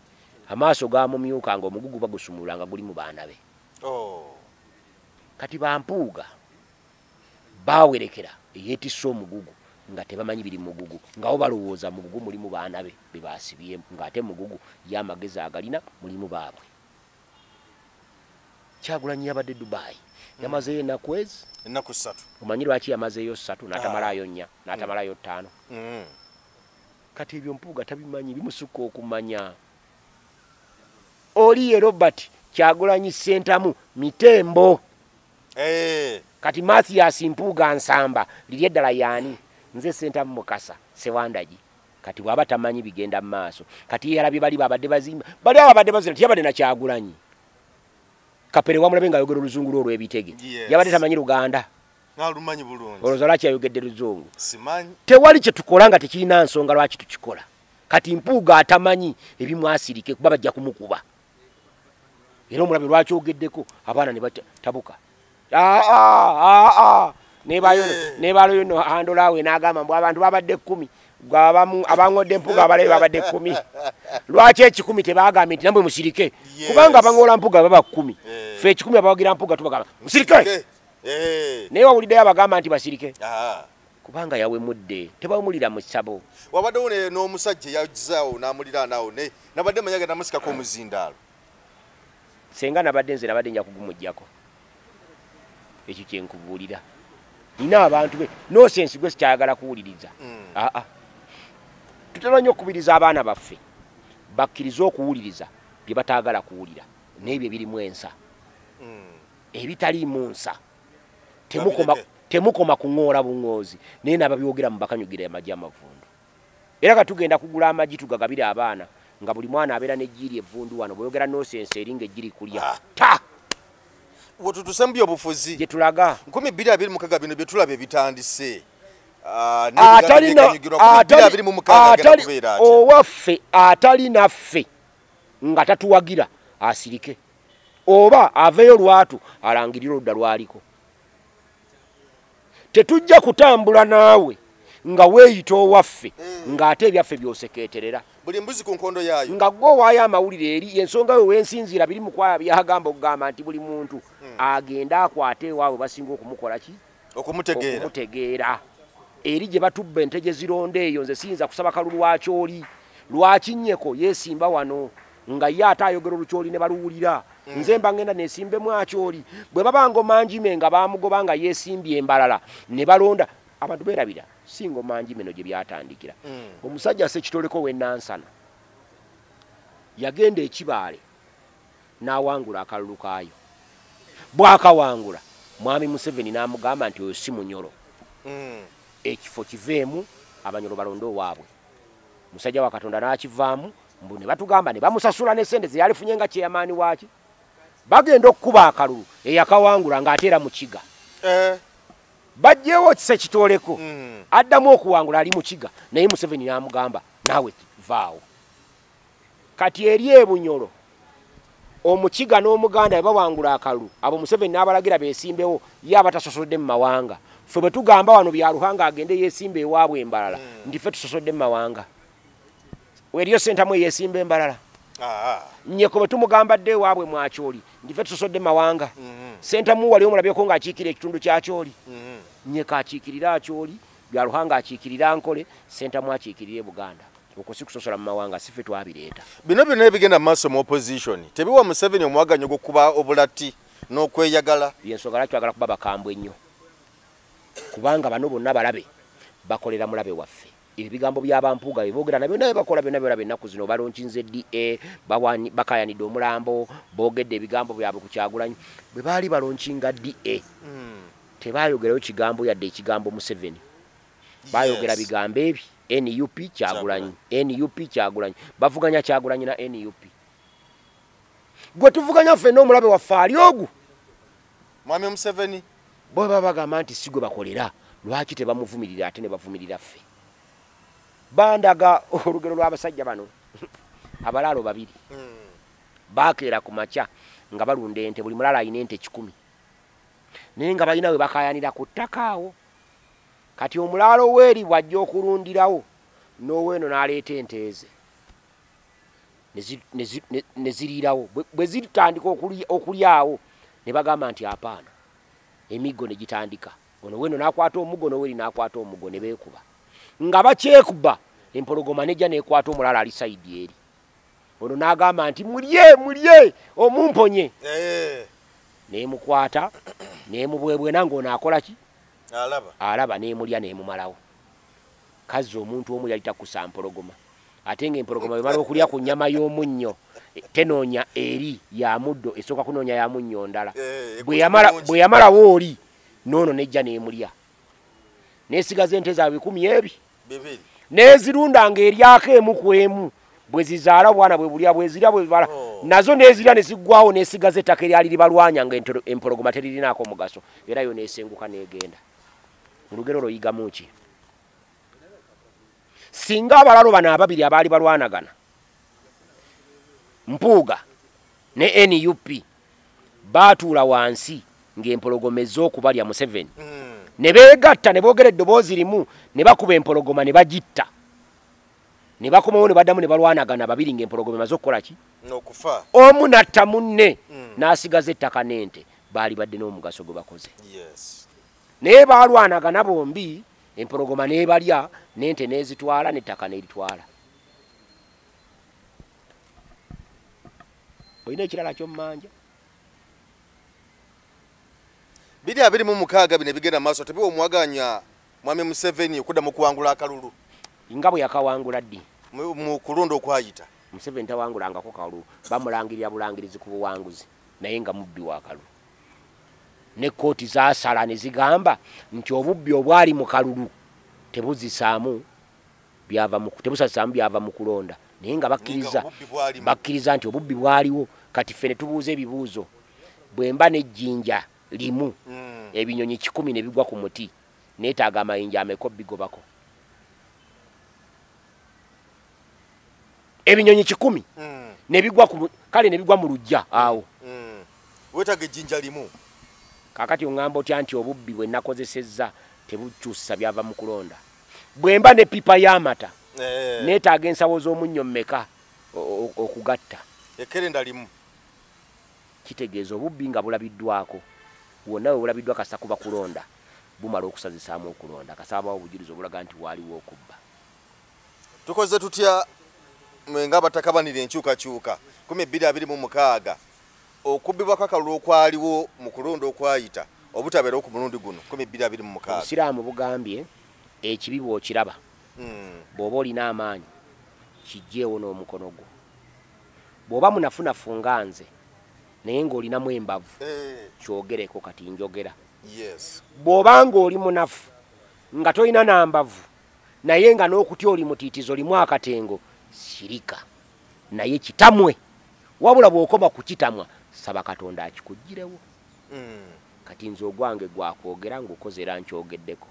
Amaaso gamumyuka ng'Omugugu bagusumulula nga guli mu baana be. Kati Bampuuga bawerekera yeetisse Omugugu nga tebamanyi biri Mugugu ngawo balowooza Mugugu mulimu baana be bebasibyemu ng'ate Mugugu y'amagezi agalina mulimu baabwe. Kyagulanyi yabadde Dubai yamazeyo ennaku 3. Omanyi lwaki yamazeyo 3 n'atamalayo 4 n'atamalayo 5. Kati ebyo Mpuuga tabimanyi bimusukka okumanya. Oli ye Robert Kyagulanyi Sentamu Mitembo. Kati Mathias Mpuuga Nsamba lirye ddala yaani nze Sentamu Mukasa Sewandagi. Kati bwaba tamanyi bigenda mu maaso. Kati yalabye bali babadde bazimba. Bali abadde bazira tiyabadde na Kyagulanyi. Kapere wamulabe nga ayogera oluzungu olw'ebitege. Yabadde tamanyi Luganda. Nalumanyi bulungi. Olowooza lwaki ayogedde luzungu? Simanyi. Tewali kye tukola nga tekirina nsonga lwaki tukikola. Kati Mpuuga atamanyi ebimwasirike kuba bajja kumukuba. Era omulabe lwaki ogeddeko abaana ne batabuka. Nebalo no handolawe n'agamba mbu abantu babadde 10 abangodde Mpuuga abalabe babadde 10. Lwaki 10 tebagambye nti nambwe musirike kubanga abangola Mpuuga baba 10 fe 10 abawagira Mpuuga tubagamba musirike naye wawuliddeyo abagamba nti basirike kubanga yawemudde tebawumulira mu ssabo. Wabaddewo n'omusajja yazaawo n'amulira naawo nabadde manyaga namusikako omuzindaalo. Senga nabadde nze nabadde nja kugumujjako ekyo kyenkubuulira. Nina abantu be no sense gwe sikyayagala kuwuliriza. Tutera nnyo okubiriza abaana baffe bakkiriza okuwuliriza bye bataagala kuwulira n'ebyo birimu ensa ebitaliimu nsa. Temukoma kuŋoola buŋoozi naye nababyogera mu bakanyugira amagi amavundu. Era katugenda kugula amagi tugagabire abaana nga buli mwana abeera n'ejjiiri evvundu wano bw'oyogera nosense eringa ejjiri kulya ta wotutusembye obufuzi gye tulaga 2026 bino bye tulaba ebitandise owaffe atali naffe nga tatuwagira asirike oba aveeyo lwatu alangirira oludda lwaliko. Tetujja kutambula naawe nga weeyita owaffe ng'ate ebyaffe by'osekeeterera buli mbuzi ku nkondo yaayo nga gwe owaayo amawulire eri ensonga yo w'ensinziira biri mu kwaya byagamba okugamba nti buli muntu agenda akwate ewaabwe basinga okumukola ki okumutegeera eri gye batubba ente gye zironda eyo nze siyinza kusaba kalulu lwakyoli lwakinnyeko yeesimba wano nga ye ate ayogera olukyoli ne baluwulira nze mba ngenda neesimbemu akyoli bwe babanga omanjime nga bamugoba nga yeesimbye embalala ne balonda abantu beerabira singa omanjime no gye byatandikira. Omusajja Ssekitoleko w'Ennansana yagenda ekibaale n'awangula akalulu kaayo. Bw'akawangula Mwami Museveni n'amugamba nti oyo si munyolo ekifo kiveemu abanyolo balonde owaabwe. Musajja wa Katonda n'akivaamu mbu ne batugamba ne bamusasula n'essente ze yalifunye nga kyeyamaani waaki bagenda okukuba akalulu eyakawangula ng'ateera mu kiga. Bajjeewo Ssekitoleko addamu okuwangula ali mu kiga naye Museveni n'amugamba naawe vaawo. Kati eri ebunyolo omukiga n'omuganda bawangula akalulu abo Museveni n'abalagira beesimbewo ye abatasosodde mu mawanga. Ffe bwe tugamba wano bya Ruhanga agende yeesimba ewaabwe embalala ndi ffe tusosodde mu mawanga. Weriyo Sentamu yeesimba embalala Nnyeko bwe tumugamba dde ewaabwe mwakyoli ndi ffe tusosodde mu mawanga. Sentamu wali omulabyeko ng'akiikira ekitundu kya Kyoli. Nnyeko akiikirira Akyoli bya Ruhanga akiikirira Nkole Sentamu akiikirira Buganda. Okwo si kusosola mu mawanga si ffe twabireeta. Bino byonna ebigenda mu maaso mu opposition tebiwa Museveni omwaganyo gw'okuba obulati n'okweyagala. Yensonga lwaki twagala kuba bakambwe ennyo kubanga bano bonna balabe bakolera mulabe waffe. Ebigambo by'abampuuga beboogera nabyo naye bakola byonna byolaba ennaku zino balonkinze DA bakayanidde omulambo boogedde ebigambo byabwe ku Kyagulanyi. Bwe baali balonkinga DA tebaayogerayo kigambo yadde ekigambo Museveni. Baayogera bigambo ebi NUP Kyagulanyi NUP Kyagulanyi bavuganya Kyagulanyi na NUP. Gwe tuvuganya ffe n'omulabe waffe ali ogu Mwami Museveni bo baba bagamba nti si gwe bakolera lwaki tebamuvumirira ate ne bavumirira ffe. Bandaga olugero lw'abasajja bano abalaalo 2 baakeera ku makya nga balunda ente buli mulala alina ente 10 naye nga balina we bakayanira ku ttaka awo. Kati omulaalo weeri bw'ajja okulundirawo n'oweeno n'aleeta ente ze ne ziriirawo. Bwe zitandika okulyawo ne bagamba nti apaana emiggo ne gitandika. Ono weeno n'akwata omuggo n'oweeri n'akwata omuggo ne beekuba nga bakyekuba empologoma nejja nekwata omulala ali saidi eri. Ono n'agamba nti mulye omumponye neemukwata neemubwebwena ng'ono akola ki alaba neemulya neemumalawo. Kazi omuntu omu yali takusa mpologoma ate ng'empologoma bemala okulya ku nnyama y'omunnyo tenoonya eri ya muddo esooka kunoonya ya munnyo ndala bwe yamalawo oli noono nejja n'emulya n'esigaza ente zaabwe 10 n'ezirunda ng'eryako emu ku emu bwe zizaala obwana bwe bulya bwe zirya bwe bibala nazo n'ezirya ne ziggwawo n'esigaza ettaka eryali libalwanya ng'empologoma teririnaako mugaso era yo n'esenguka n'egenda olugero olwo yigamu ki singa abalalo bano ababiri abaali balwanagana Mpuuga ne NUP baatuula wansi ng'empologoma ez'okubalya Museveni ne beegatta ne boogera eddoboozi limu ne bakuba empologoma ne bagitta ne bakomawo ne baddamu ne balwanagana babiri ng'empologoma emaze okukola ki n'okufa omu natta munne n'asigaza ettaka n'ente baali badde n'omugaso gwe bakoze naye baalwanagana bombi empologoma n'ebalya n'ente n'ezitwala n'ettaka n'eritwala olina ekirala ky'omumanja 2026 bino bigenda maaso tebiwa omwaganya mwami Museveni okuddamu kuwangula akalulu nga bwe yakawangula ddi mu kulonda okwayita Museveni tawangulangako kalulu bamulangirira bulangirizi ku buwanguzi naye nga mubbi wa kalulu ne kooti zaasala ne zigamba nti obubbi obwali mu kalulu tebuzisaamu byava mu kulonda naye nga bakkiriza nti obubbi bwaliwo kati ffe ne tubuuza ebibuuzo bwe mba n'ejjinja limu ebinyonyi 10 ne bigwa ku muti neetaaga amayinja ameko bigobako ebinyonyi 10 ne bigwa kale ne bigwa mu lujja awo weetaaga ejjinja limu kakati oŋŋamba otya nti obubbi bwe nakozesezza tebukyusa byava mu kulonda bwe mba ne pipa y'amata neetaaga ensawo z'omunnyo mmeka okugatta ekerenda limu kitegeeza obubbi nga bulabiddwako wonna we bulabiddwa kasa kuba kulonda bumala okusazisaamu okulonda kasaabawo obujulizi obulaga nti waaliwo okubba tukoze tutya ng'abatakabanira enkyukakyuka 2026 okubbibwako akalulu okwaliwo mu kulonda okwayita obutabeerawo ku mulundi guno 2026 obusiraamu bugambye ekibi bw'okiraba bw'oba olina amaanyi kijjeewo n'omukono gwo bw'oba munafunafu nga nze naye ng'olinamu embavu kyogereko kati njogera bw'oba ng'oli munafu nga tolina nambavu naye nga n'okutya oli mutiitizo limu akatengo sirika naye kitamwe wabula bw'okoma ku kitamwa saba Katonda akikuggirewo kati nze ogwange gwakwogera ng'okoze era nkyogeddeko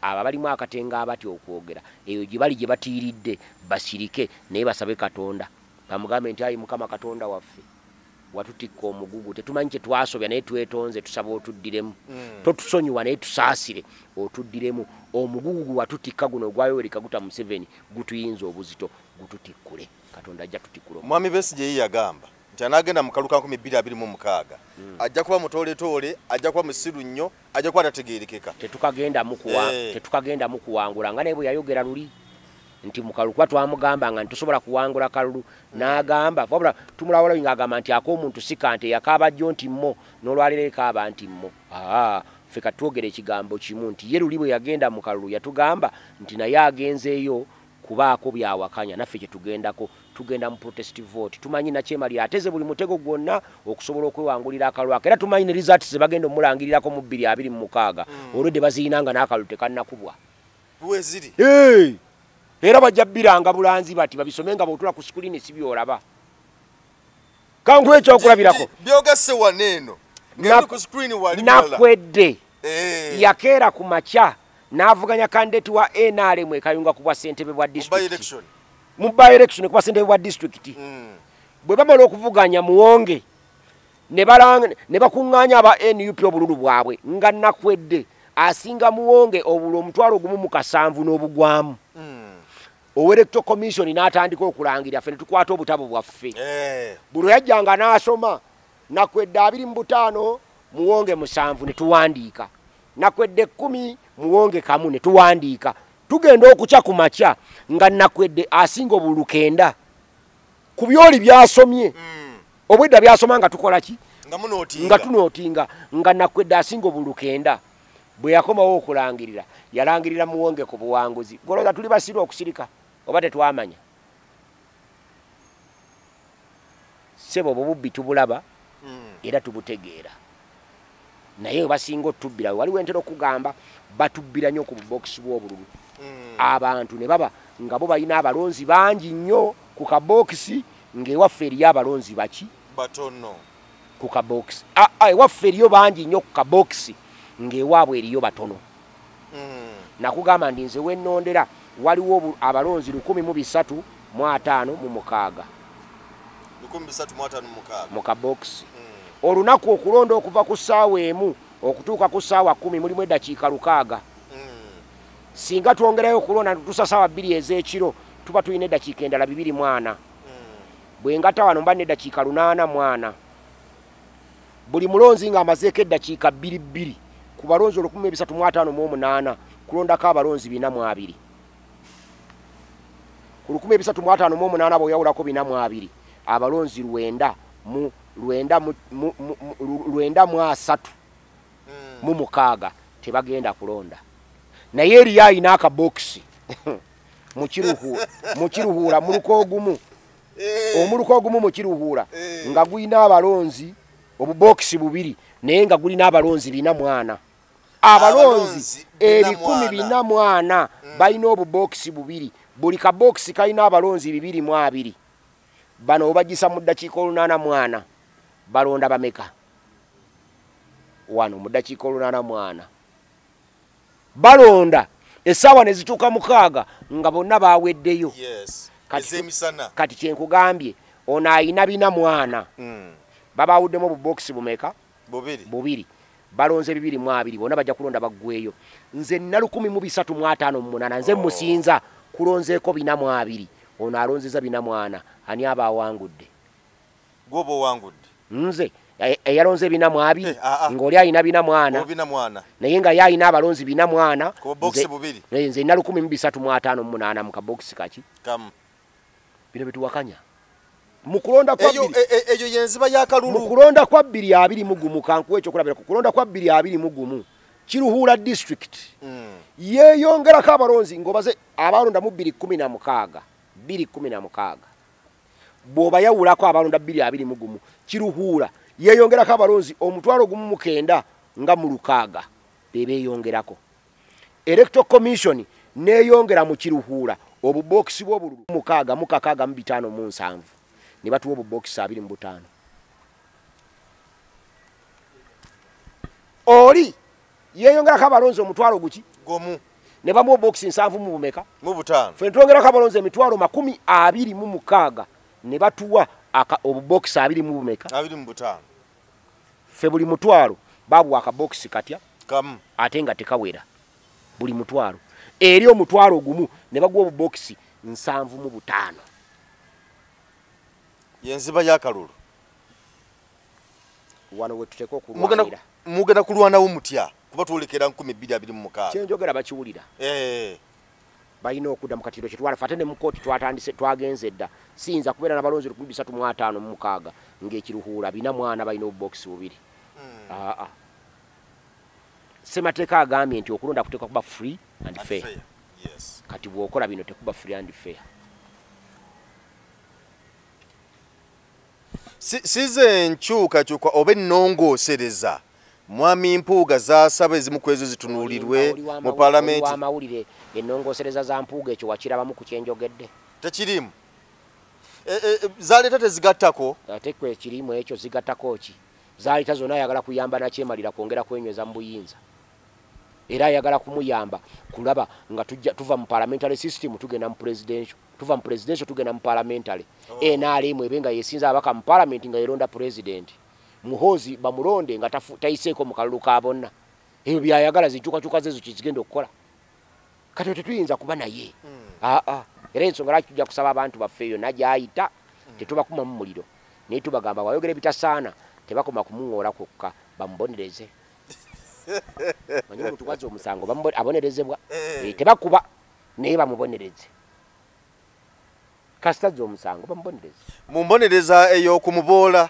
abo balimu akatenga abatya okwogera eyo gye bali gye batiiridde basirike naye basabe Katonda bamugambe nti ayi Mukama Katonda waffe watutikka omugugu tetumanyi kye twasobya naye twetonze tusaba otuddiremu totusonyiwa naye tusaasire otuddiremu omugugu watutikka guno gwayowereka guta Museveni gutuyinza obuzito gututikkule Katonda ajja tutikkula Mwami Besigye ye yagamba nti anaagenda mu kaluka 2026 ajja kuba mutooletoole ajja kuba musiru nnyo ajja kuba tategeerekeka tetukagenda mu kuwangula nga naye bwe yayogera luli nti mu kaluku twamugamba nga ntusobola kuwangula kalulu n'agamba wabula tumulawala ng'agamba nti ak'omuntu sikante yakaaba jjo nti mmo n'olwaliro ekaaba nti mmo ffe katwogera ekigambo kimu nti ye luli bwe yagenda mu kalulu yatugamba nti naye agenzeeyo kubaako byawakanya naffe kye tugenda mu protest vote tumanyi nakyemali ateze buli mutego gwonna okusobola okwewangulira akalwako era tumanyi ne results ze bagenda omulangirirako mu 2026 olwedde baziinanga n'akalulu tekannakubwa bweziri era bajja bbiranga bulanzi bati babisome nga bwotula ku screen si byolaba kangu ekyo okulabirako byogase waneeno ngeri ku screen wali nakwedde yakeera ku macha n'avuganya candidate wa NRM ekayunga ku bwa ssentebe bwa district mu by election ku bwa ssentebe bwa district bwe bamala okuvuganya muwonge ne bakuŋŋaanya aba NUP obululu bwabwe nga nakwedde asinga muwonge obulo omutwalo gumu mu kasanvu n'obugwamu Electoral Commission n'atandika okulangirira ffe ne tukwata obutabo bwaffe buli yajjanga n'asoma nakwedde 25 muwonge 7 ne tuwandiika nakwedde 10 muwonge kamu ne tuwandiika tugenda okukya ku makya nga nakwedde asinga obulukenda ku byoli byasomye obwedda byasoma nga tukola ki nga tunootinga nga nakwedde asinga obulukenda bwe yakomawo okulangirira yalangirira muwonge ku buwanguzi goloza tuli basirwa okusirika oba tetwamanya sebo bubbi tubulaba era tubutegeera naye basinga otubbira waliwo entero kugamba batubbira nnyo ku box bw'obululu abantu ne baba nga bo balina abalonzi bangi nnyo ku kabokisi ng'ewaffe eriyo abalonzi baki batono ku kabokisi ewaffe eriyo bangi nnyo ku kabokisi ng'ewaabwe eriyo batono nakugamba ndi nze wennondera waliwo abalonzi 1356 mu kabokisi olunaku okulonda okuva ku ssaawa emu okutuuka ku ssaawa 10 mulimu eddakiika 600 singa twongerayo okulonda tutuusa ssaawa 2 ez'ekiro tuba tulina eddakiika endala 24 bwe ngata wano mba n'eddakiika 8 buli mulonzi ng'amazeeko eddakiika 2 ku balonzi 1358 kulondako abalonzi 42 ku 1358 bw'oyawulako 42 abalonzi 9 mu 6 tebagenda kulonda naye eriyo ayina akabokisi mukiruhuura omuluko ogumu mukiruhuura nga gulina abalonzi obubokisi 2 naye nga gulina abalonzi 4 abalonzi 1,400 balina obubokisi 2 buli kabokisi kalina abalonzi 22 bano obagisa mu ddakiika 8 balonda bameka wano mu ddakiika 8 balonda essaawa ne zituuka 6 nga bonna baweddeyo kati kyenkugambye ono ayina 400 babawuddemu obubokisi bumeka 2 balonze 22 bonna bajja kulonda baggweyo nze nina 1358 nze musinza kulonzeeko 402 ono alonzeza 400 ani aba awangudde gwoba owangudde nze eyalonze 402 ng'oli ayina 400 naye nga ye ayina abalonzi 400 nze nina 1358 mu kabokisi kaki bino bituwakanya mukulonda kwa eyo yenziba yakalulu mukulonda kwa 221 kankuwe ekyokulabira kukulonda kwa 221 kiruhuura district yeeyongerako abalonzi ng'obaze abalonda mu 216 bw'oba yawulako abalonda 221 kiruhuura yeeyongerako abalonzi 1,900 nga mu 6 bebeeyongerako electoral commission neeyongera mu kiruhuura obubokisi bw'obululu 6,657 ne batuwa obubokisi 25 oli yeeyongerako abalonzi 1,000 gomu ne bamuwa obubokisi 7 mu bumeka mu 5 ffe twongerako abalonzi 26,000 ne batuwa obubokisi 20 mu bumeka 25 ffe buli mutwalo babuwa akabokisi katya kamu ate nga tekawera buli mutwalo eri omutwalo gumu ne baguwa obubokisi 75 yenziba yakalulu wano wetuteeka okulwanira mugenda kulwanawo mutya kuba twolekera 2026 kyenjogera bakiwulira balina okudda mu katiro kyetwalafa ate ne mu kooti twatandise twagenze dda siyinza kubeera n'abalonzi 1356 ng'ekiruhuura 400 balina obubokisi 2 Semateeka agambye nti okulonda kuteekwa kuba free and fair. Yes. Kati bw'okola bino tekuba free and fair. Size nkyukakyuka oba ennongoosereza mwami Mpuuga zaasaba ezimu ku ezo zitunuulirwe mu Paalamenti. Amawulire ennongoosereza za Mpuuga ekyo wakirabamu ku kyenjogedde? Tekirimu. Zaleeta tezigattako? Ate kwe kirimu ekyo zigattako ki? Zaleeta zonna ayagala kuyamba nakyemalira kwongera kwenyweza mu buyinza. Era ayagala kumuyamba kulaba nga tuva mu parliamentary system tugenda mu presidential. Tuva mu presidential tugenda mu parliamentary. NRM ebenga yesinza abaka mu parliament nga yeronda president. Muhozi bamulonde nga tayiseeko mu kalulu ka bonna. Ebyo byayagala zikyukakyuka zezo kizigenda okukola. Kati tetuyinza kuba naye. Era ensonga lwaki tujja kusaba abantu baffeeyo nagyayita tetubakuma mu muliro. Naye tubagamba wayogera ebitasaana tebakoma kumuŋoola kwokka bamubonereze. Manyi omuntu bwazza omusango abonerezebwa. Tebakuba naye bamubonereze. Kasitazza omusango bamubonereze. Mumbonereza ey'okumuboola.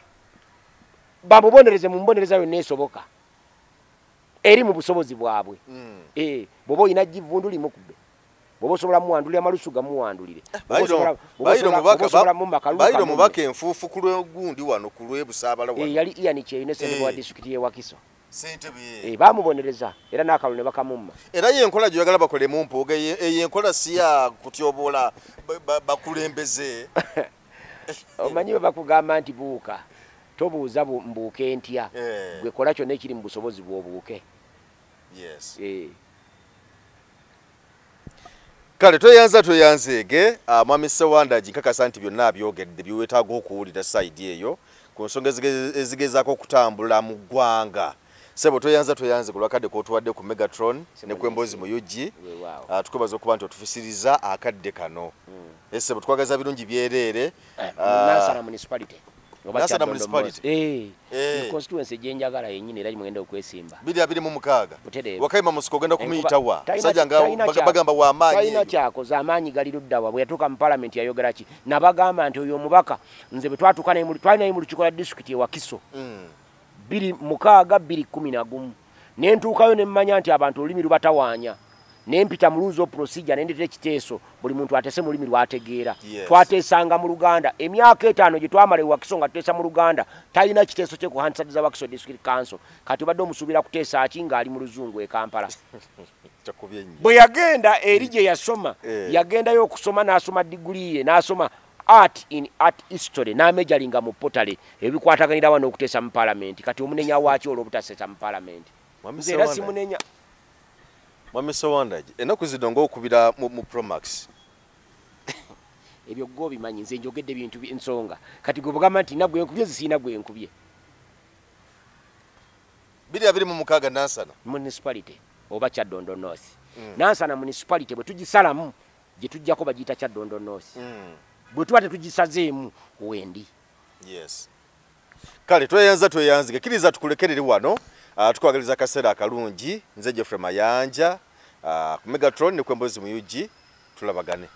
Bamubonereze mu mbonereza yonna esoboka. Eri mu busobozi bwabwe. Bw'oba olina jjivvundu limukube. bwoba osobola muwandulira malusuga muwandulire bayiro mubaka enfuufu ku lwegundi wano ku lwebusaabala wano yali Ian Kyeyune ssentebe wa disitulikiti y'e Wakiso ssentebe baamubonereza era n'akalulu ne bakamumma era yenkola gy'oyagala bakolemu mpuuga eyenkola si ya kutyoboola bakulembeze omanyi bwe bakugamba nti buuka tobuuza mbuuke ntya gwe kola kyonna ekiri mu busobozi bw'obuuke kale tweyanzeege mwami Sewandagi nkakasa nti byonna abyogedde byewetaaga okuwulira sayidi eyo ku nsonga ezigezaako okutambula mu ggwanga sebo tweyanze ku lwakadde k'otuwadde ku Megatron ne ku Emboozi mu UG tukwebaza okuba nti otufisiriza akadde kano sebo twagaza birungi byereere Nansana municipality Nansana municipality constituency gyenjagala yennyini era mugenda okwesimba 226 wakayima musiko ogenda kumuyitawa sajja nga bagamba w'amaanyi talina kyakoze amaanyi gali luddawa bwe yatuuka mu palamenti yayogera ki nabagamba nti oyo omubaka nze bwe twatuuka twalinayo mu lukiiko lwa disitulikiti e Wakiso 26/2011 ne ntuukayo ne mmanya nti abantu olulimi lubatawaanya ne mpita mu rules of procedure ne ndetera ekiteeso buli muntu atese mu lulimi lwategeera twateesanga mu Luganda emyaka 5 gye twamala e Wakiso nga tuteesa mu Luganda talina kiteeso kye ku Hansard za Wakiso District Council kati obadde omusuubira kuteesa ki ng'ali mu Luzungu e Kampala bwe yagenda eri gye yasoma yagendayo okusoma n'asoma diguli ye n'asoma art in art history n'amejalinga mu potale ebikwataganira wano okuteesa mu palamenti kati omunenya waaki olw'obutaseesa mu palamenti nze era simunenya Mwami Sewandagi ennaku zino ng'okubira mu Promax ebyo gwe obimanyi nze njogedde bintu ensonga kati gwe bugamba nti nagwe enkubye zisiina gwe enkubye 226 Nansana municipality oba Kyaddondo North Nansana municipality bwe tugisalamu gye tujjako bagiyita Kyaddondo North bwe tuba tetugisazeemu wendi kale tweyanze kkiriza tukulekerere wano tukwagaliza akaseera akalungi nze Geoffrey Mayanja ku Megatron ne ku Emboozi mu UG tulabagane